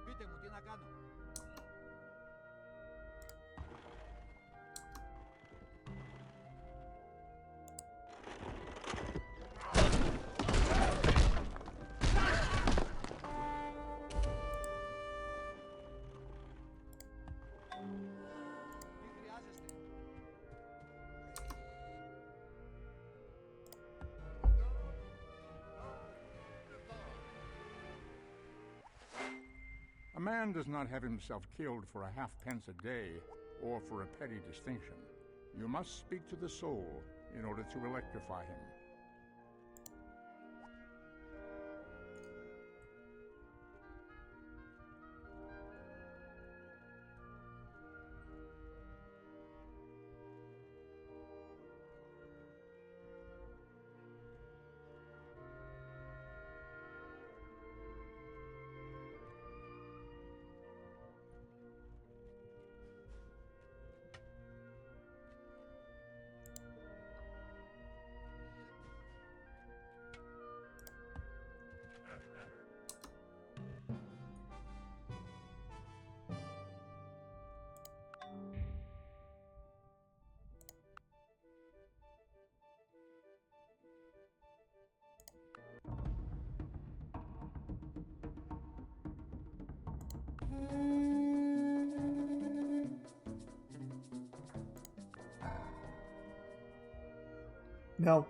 Πείτε μου τι να κάνω. Τι χρειάζεστε? A man does not have himself killed for a halfpence a day or for a petty distinction. You must speak to the soul in order to electrify him. No.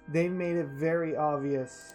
They made it very obvious.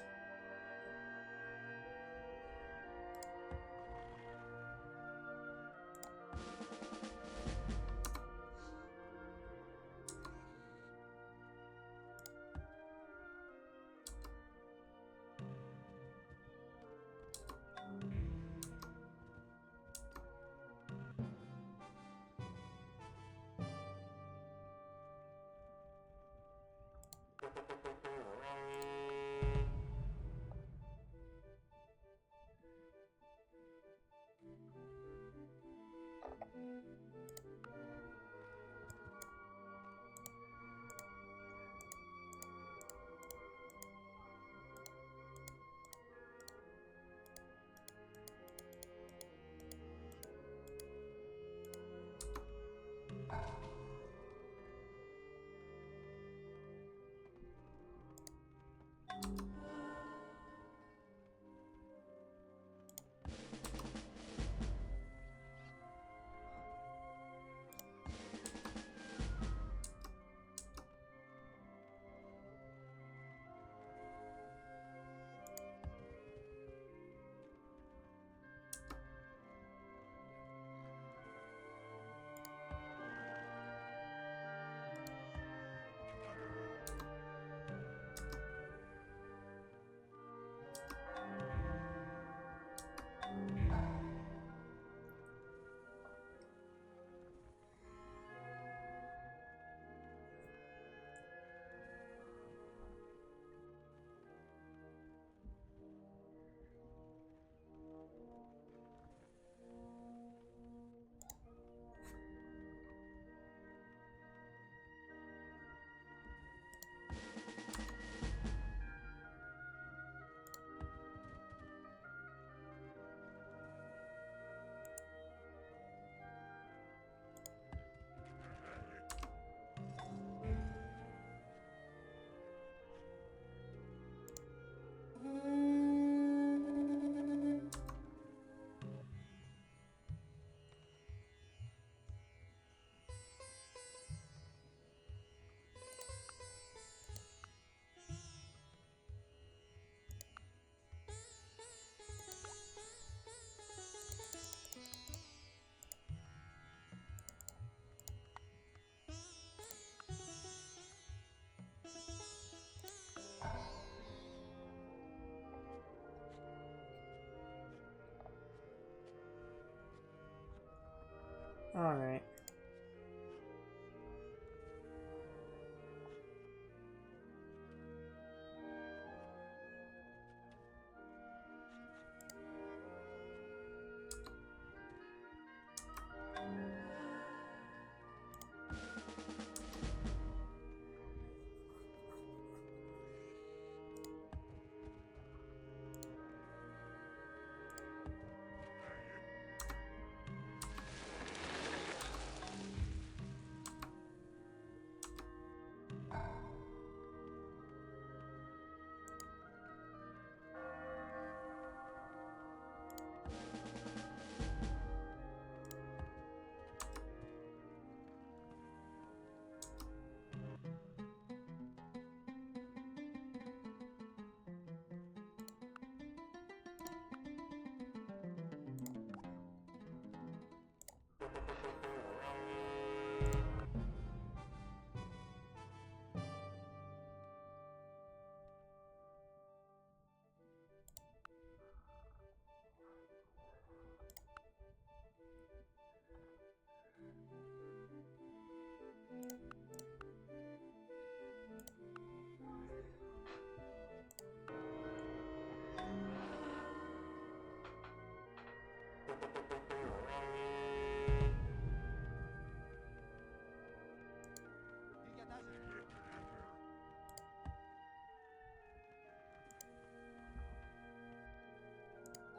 Alright.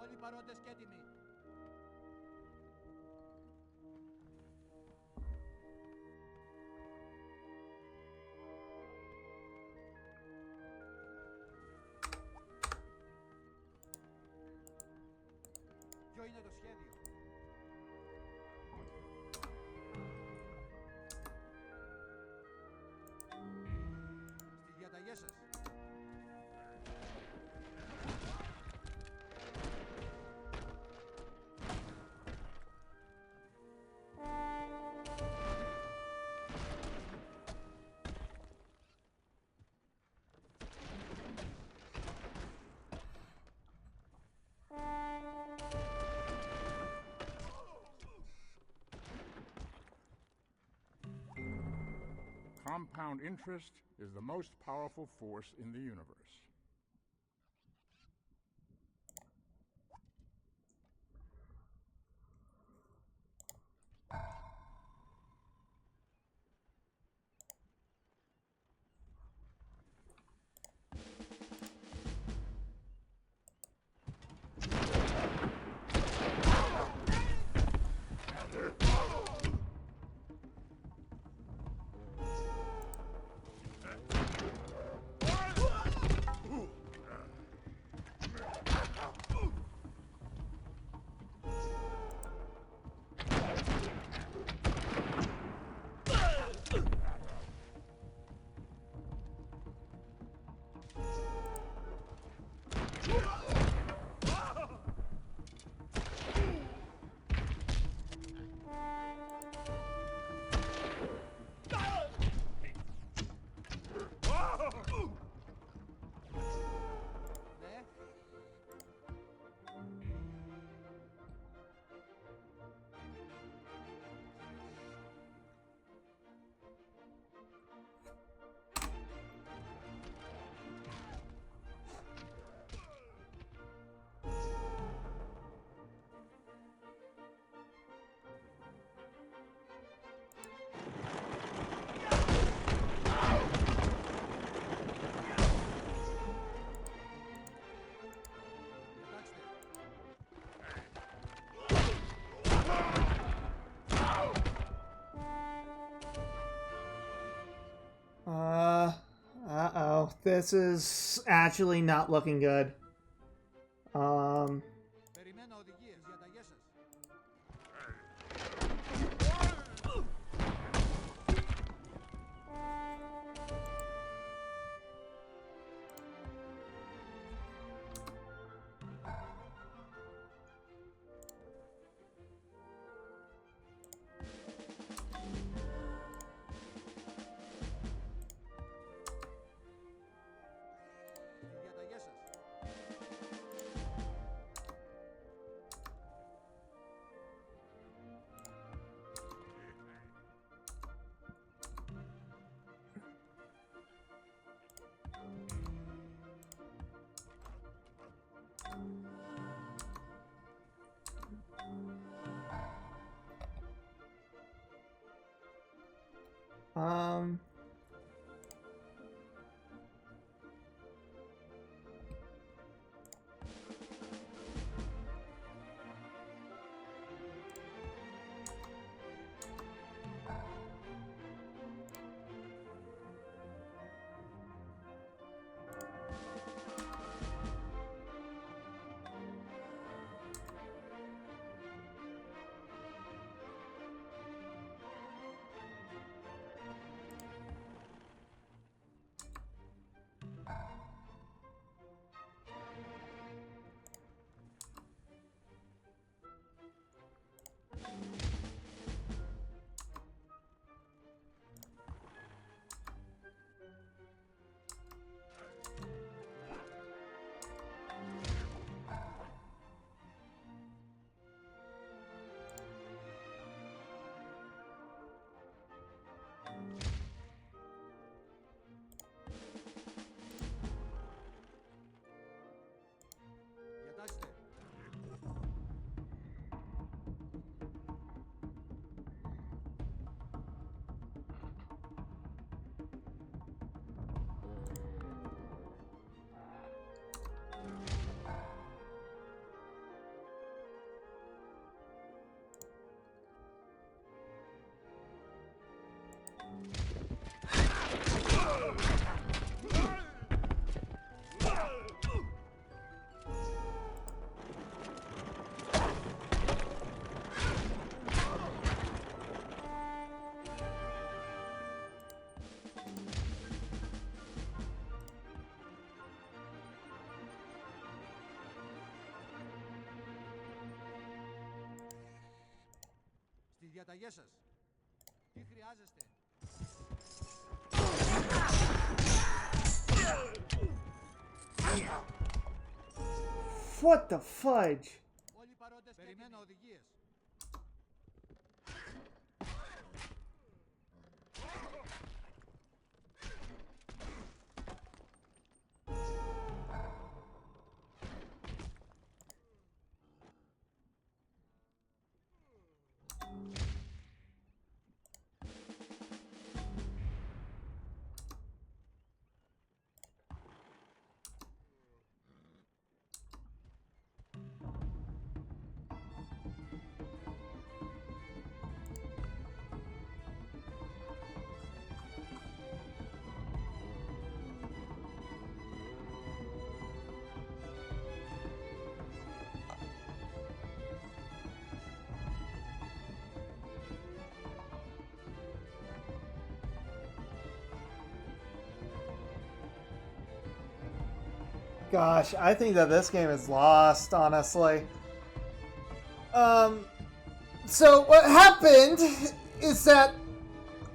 Όλοι παρόντες και έτοιμοι. Ποιο είναι το σχέδιο? compound interest is the most powerful force in the universe. Uh-oh. This is actually not looking good. Περιμένω οδηγίες. Διαταγές σας. Διαταγές σας. Um... Διατάξτε. Στις διαταγές σας. Τι χρειάζεστε. What the fudge? Όλοι οι παρόντες περιμένω οδηγίες. gosh, I think that this game is lost, honestly. So what happened is that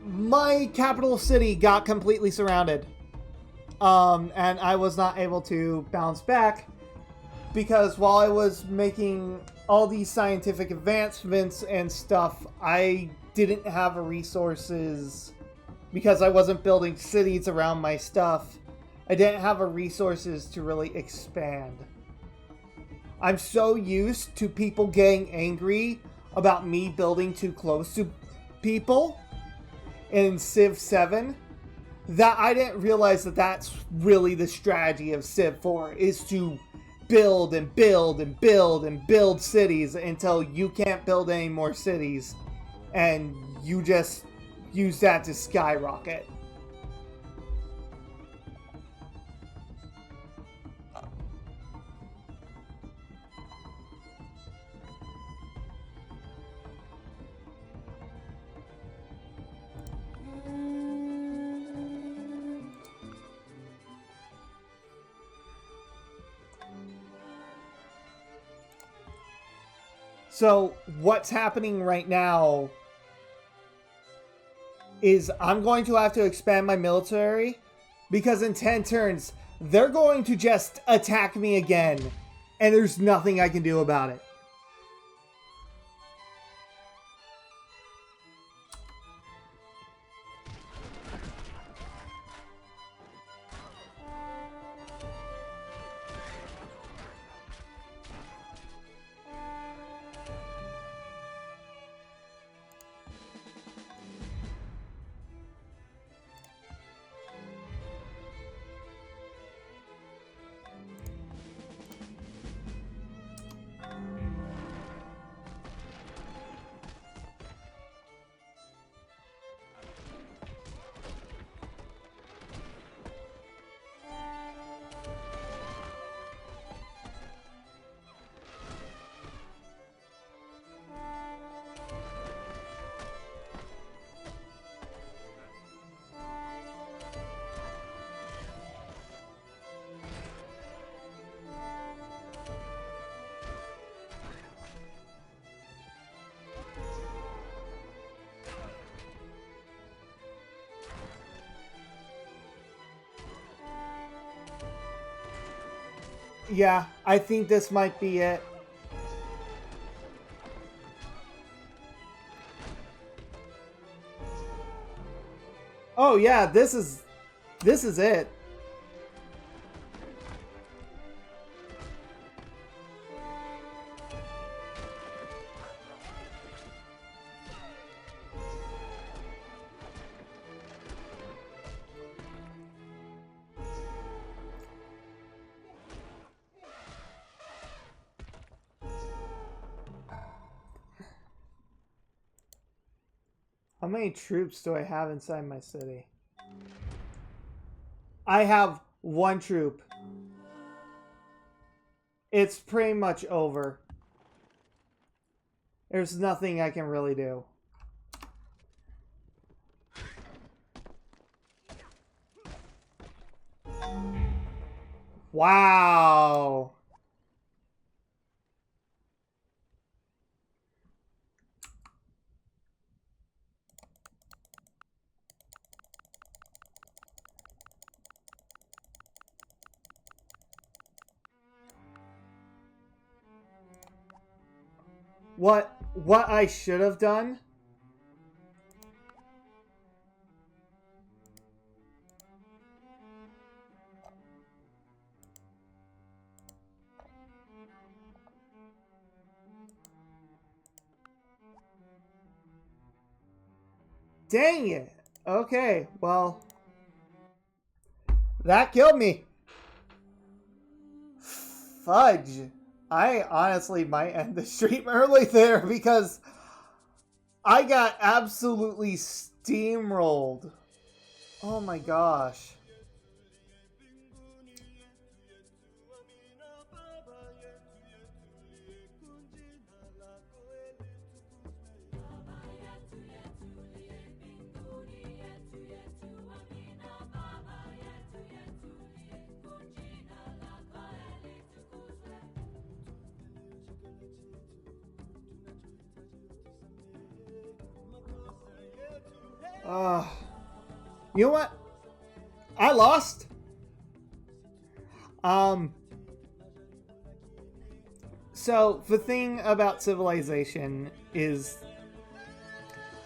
my capital city got completely surrounded. And I was not able to bounce back because while I was making all these scientific advancements and stuff, I didn't have resources because I wasn't building cities around my stuff. I didn't have resources to really expand. I'm so used to people getting angry about me building too close to people in Civ 7 that I didn't realize that that's really the strategy of Civ 4 is to build and build and build and build cities until you can't build any more cities and you just use that to skyrocket. So what's happening right now is I'm going to have to expand my military because in 10 turns, they're going to just attack me again and there's nothing I can do about it. Yeah, I think this might be it. Oh yeah, this is it. How many troops do I have inside my city? I have 1 troop. It's pretty much over. There's nothing I can really do. Wow. What I should have done? Dang it. Okay, well, that killed me. Fudge. I honestly might end the stream early there because I got absolutely steamrolled. Oh my gosh. You know what? I lost. So the thing about Civilization is,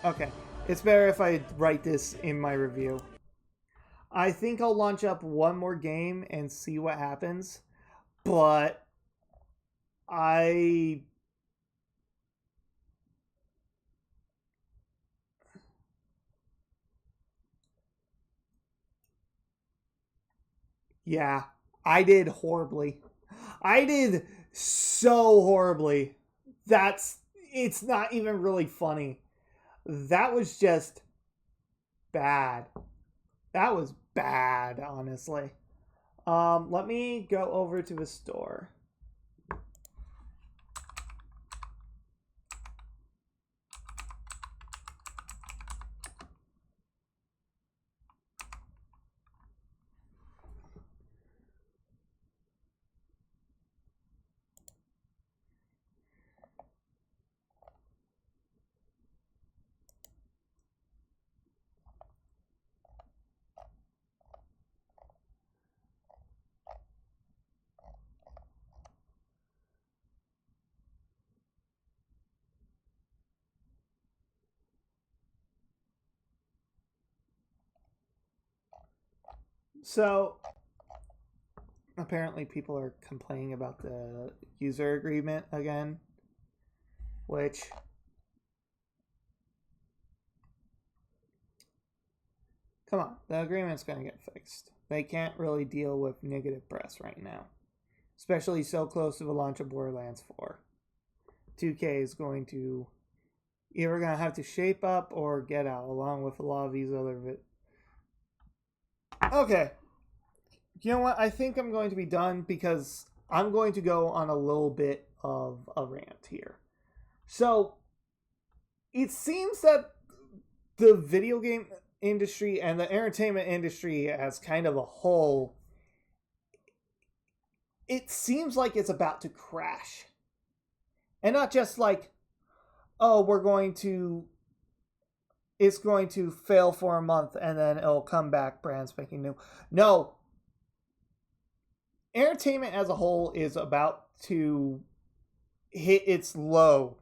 okay, it's better if I write this in my review. I think I'll launch up one more game and see what happens, but yeah, I did horribly. I did so horribly. It's not even really funny. That was just bad. That was bad, honestly. Let me go over to the store. So, apparently people are complaining about the user agreement again, which come on, the agreement's going to get fixed. They can't really deal with negative press right now, especially so close to the launch of Borderlands 4. 2K is going to either going to have to shape up or get out, along with a lot of these other Okay. You know what? I think I'm going to be done because I'm going to go on a little bit of a rant here. So, it seems that the video game industry and the entertainment industry as kind of a whole, it seems like it's about to crash. And not just like, oh, it's going to fail for a month and then it'll come back brand spanking new. No. Entertainment as a whole is about to hit its low.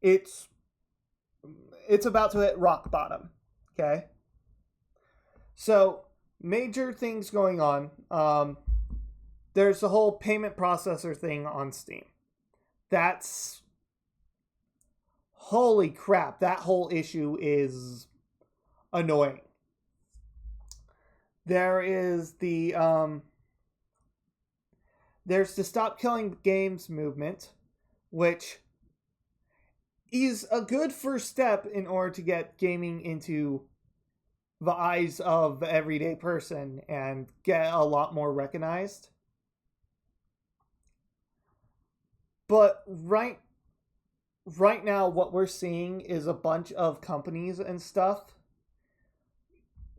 It's about to hit rock bottom. Okay? So, major things going on. There's the whole payment processor thing on Steam. That's... Holy crap, that whole issue is annoying. There is the there's the Stop Killing Games movement, which is a good first step in order to get gaming into the eyes of the everyday person and get a lot more recognized. But right now what we're seeing is a bunch of companies and stuff,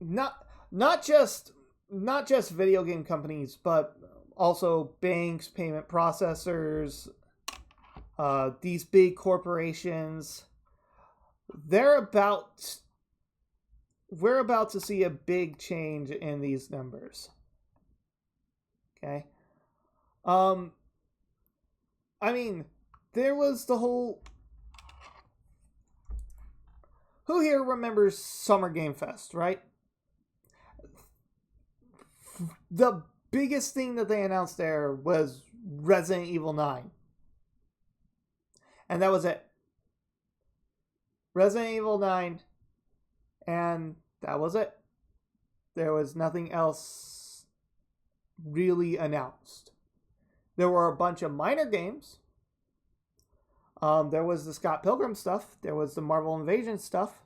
not just video game companies, but also banks, payment processors, these big corporations. We're about to see a big change in these numbers. Okay. I mean, there was the whole... Who here remembers Summer Game Fest, right? The biggest thing that they announced there was Resident Evil 9. And that was it. Resident Evil 9. And that was it. There was nothing else really announced. There were a bunch of minor games. There was the Scott Pilgrim stuff. There was the Marvel Invasion stuff.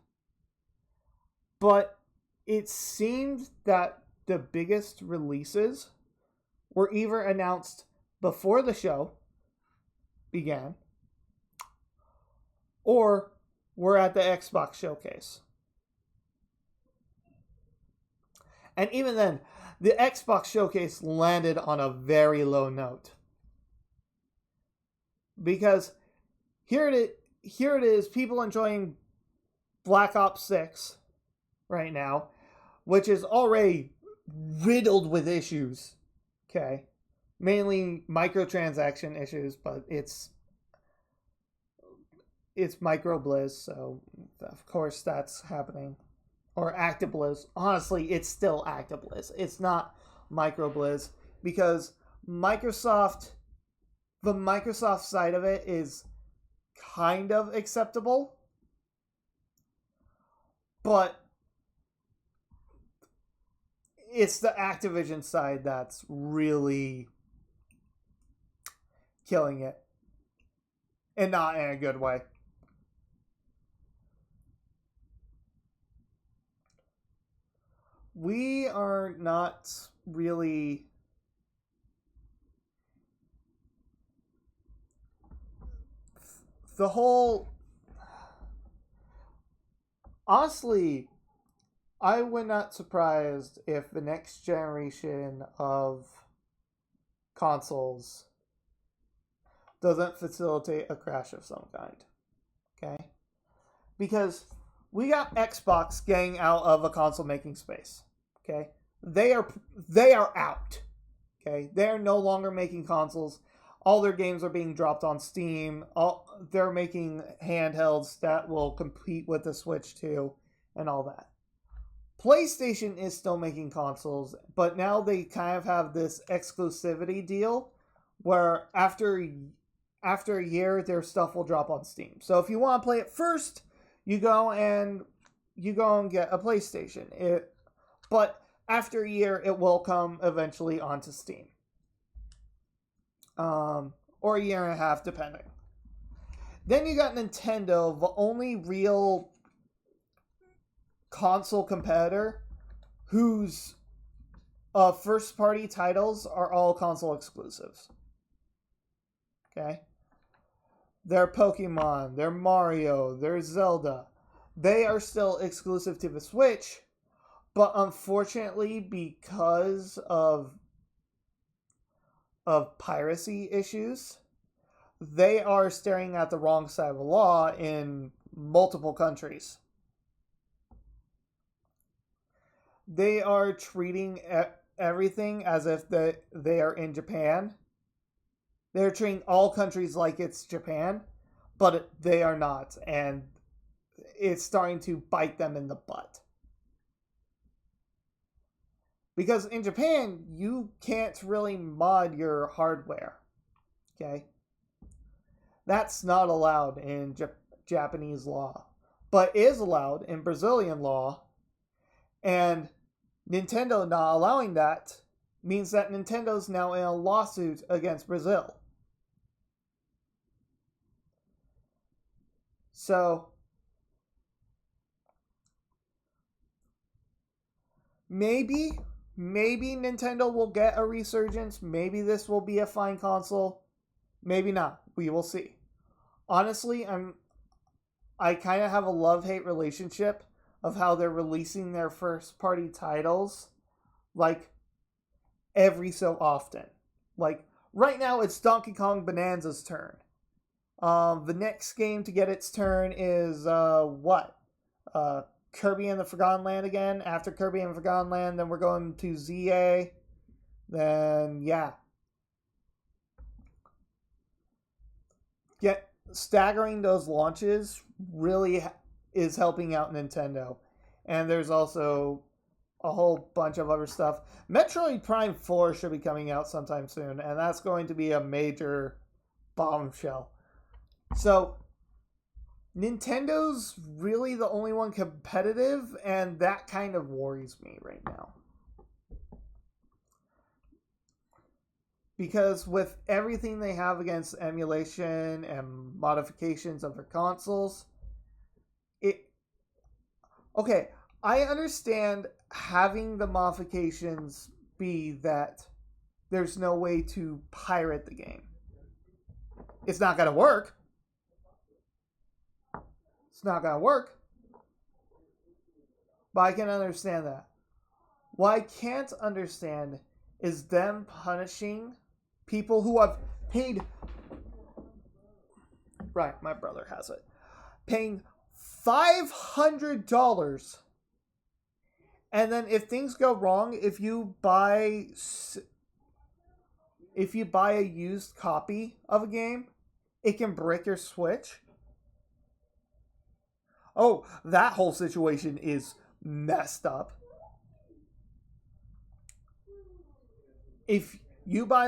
But it seemed that the biggest releases were either announced before the show began or were at the Xbox showcase. And even then, the Xbox showcase landed on a very low note. Because here it is, people enjoying Black Ops 6 right now, which is already riddled with issues. Okay. Mainly microtransaction issues, but it's microblizz, so of course that's happening. Or ActiBlizz. Honestly, it's still ActiBlizz. It's not microblizz because the Microsoft side of it is kind of acceptable, but it's the Activision side that's really killing it, and not in a good way. We are not really the whole. Honestly, I would not surprised if the next generation of consoles doesn't facilitate a crash of some kind. Okay? Because we got Xbox getting out of a console making space. Okay? They are out. Okay? They're no longer making consoles. All their games are being dropped on Steam. They're making handhelds that will compete with the Switch 2 and all that. PlayStation is still making consoles, but now they kind of have this exclusivity deal where after a year their stuff will drop on Steam. So if you want to play it first, you go and get a PlayStation. But after a year it will come eventually onto Steam. Or a year and a half depending. Then you got Nintendo, the only real console competitor whose first party titles are all console exclusives. Okay? They're Pokemon, they're Mario, they're Zelda. They are still exclusive to the Switch, but unfortunately because of piracy issues, they are staring at the wrong side of the law in multiple countries. They are treating everything as if they are in Japan. They're treating all countries like it's Japan, but they are not, and it's starting to bite them in the butt. Because in Japan, you can't really mod your hardware. Okay? That's not allowed in Japanese law, but is allowed in Brazilian law. And Nintendo not allowing that means that Nintendo's now in a lawsuit against Brazil. So, maybe Nintendo will get a resurgence. Maybe this will be a fine console. Maybe not. We will see. Honestly, I kind of have a love-hate relationship of how they're releasing their first-party titles, like, every so often. Like, right now it's Donkey Kong Bonanza's turn. The next game to get its turn is, Kirby and the Forgotten Land again. After Kirby and the Forgotten Land, then we're going to ZA. Then, yeah. Staggering those launches really is helping out Nintendo. And there's also a whole bunch of other stuff. Metroid Prime 4 should be coming out sometime soon, and that's going to be a major bombshell. So, Nintendo's really the only one competitive, and that kind of worries me right now. Because with everything they have against emulation and modifications of their consoles, okay, I understand having the modifications be that there's no way to pirate the game. It's not going to work. It's not going to work. But I can understand that. What I can't understand is them punishing people who have paid... Right, my brother has it. Paying $500. And then if things go wrong, if you buy a used copy of a game, it can break your Switch. Oh, that whole situation is messed up. If you buy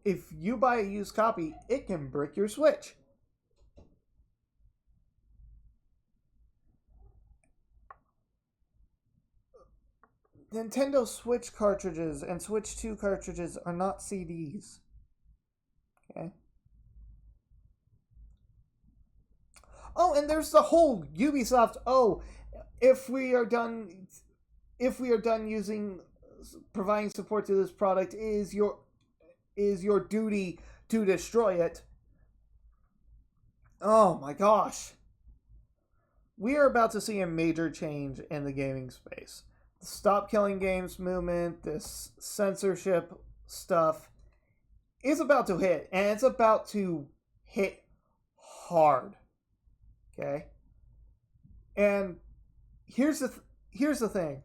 a used copy, it can brick your Switch. Nintendo Switch cartridges and Switch 2 cartridges are not CDs. Okay. Oh, and there's the whole Ubisoft, if we are done providing support to this product, is your duty to destroy it. Oh my gosh. We are about to see a major change in the gaming space. The Stop Killing Games movement, this censorship stuff, is about to hit, and it's about to hit hard. Okay? And here's the thing.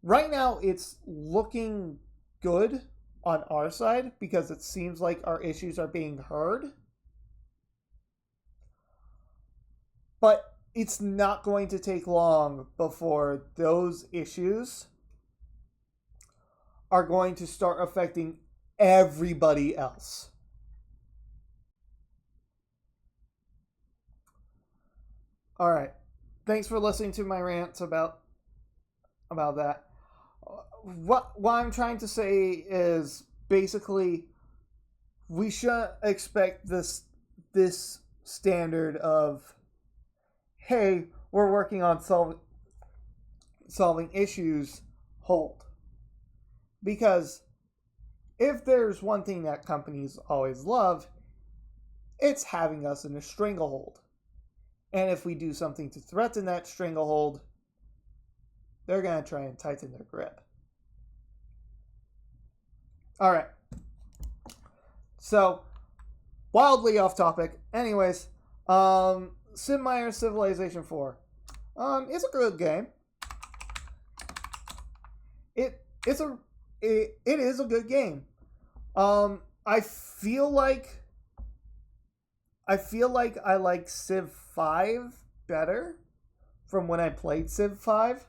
Right now, it's looking good on our side because it seems like our issues are being heard. But it's not going to take long before those issues are going to start affecting everybody else. All right. Thanks for listening to my rants about that. What I'm trying to say is basically we shouldn't expect this standard of, hey, we're working on solving issues, hold. Because if there's one thing that companies always love, it's having us in a stranglehold. And if we do something to threaten that stranglehold, they're going to try and tighten their grip. All right. So, wildly off topic. Anyways, Sid Meier's Civilization IV. It's a good game. It is a good game. I feel like I like Civ 5 better from when I played Civ 5.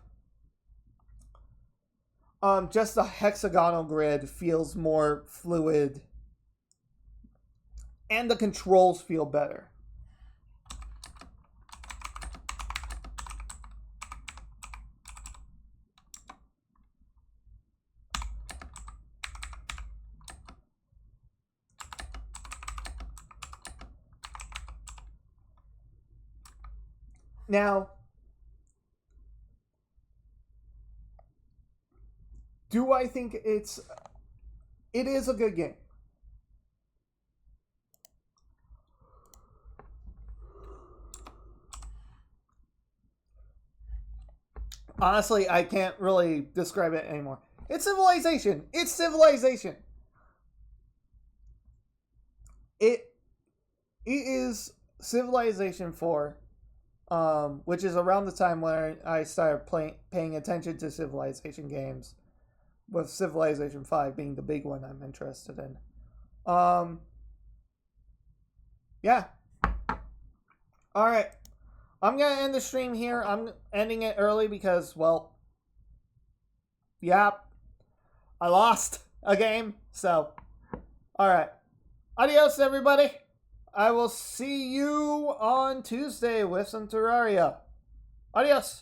Just the hexagonal grid feels more fluid, and the controls feel better. Now, do I think it is a good game? Honestly, I can't really describe it anymore. It's Civilization. It's Civilization. It is Civilization 4. Which is around the time when I started paying attention to Civilization games, with Civilization 5 being the big one I'm interested in. Yeah. Alright. I'm going to end the stream here. I'm ending it early because, well, yeah, I lost a game, so, alright. Adios, everybody. I will see you on Tuesday with some Terraria. Adios.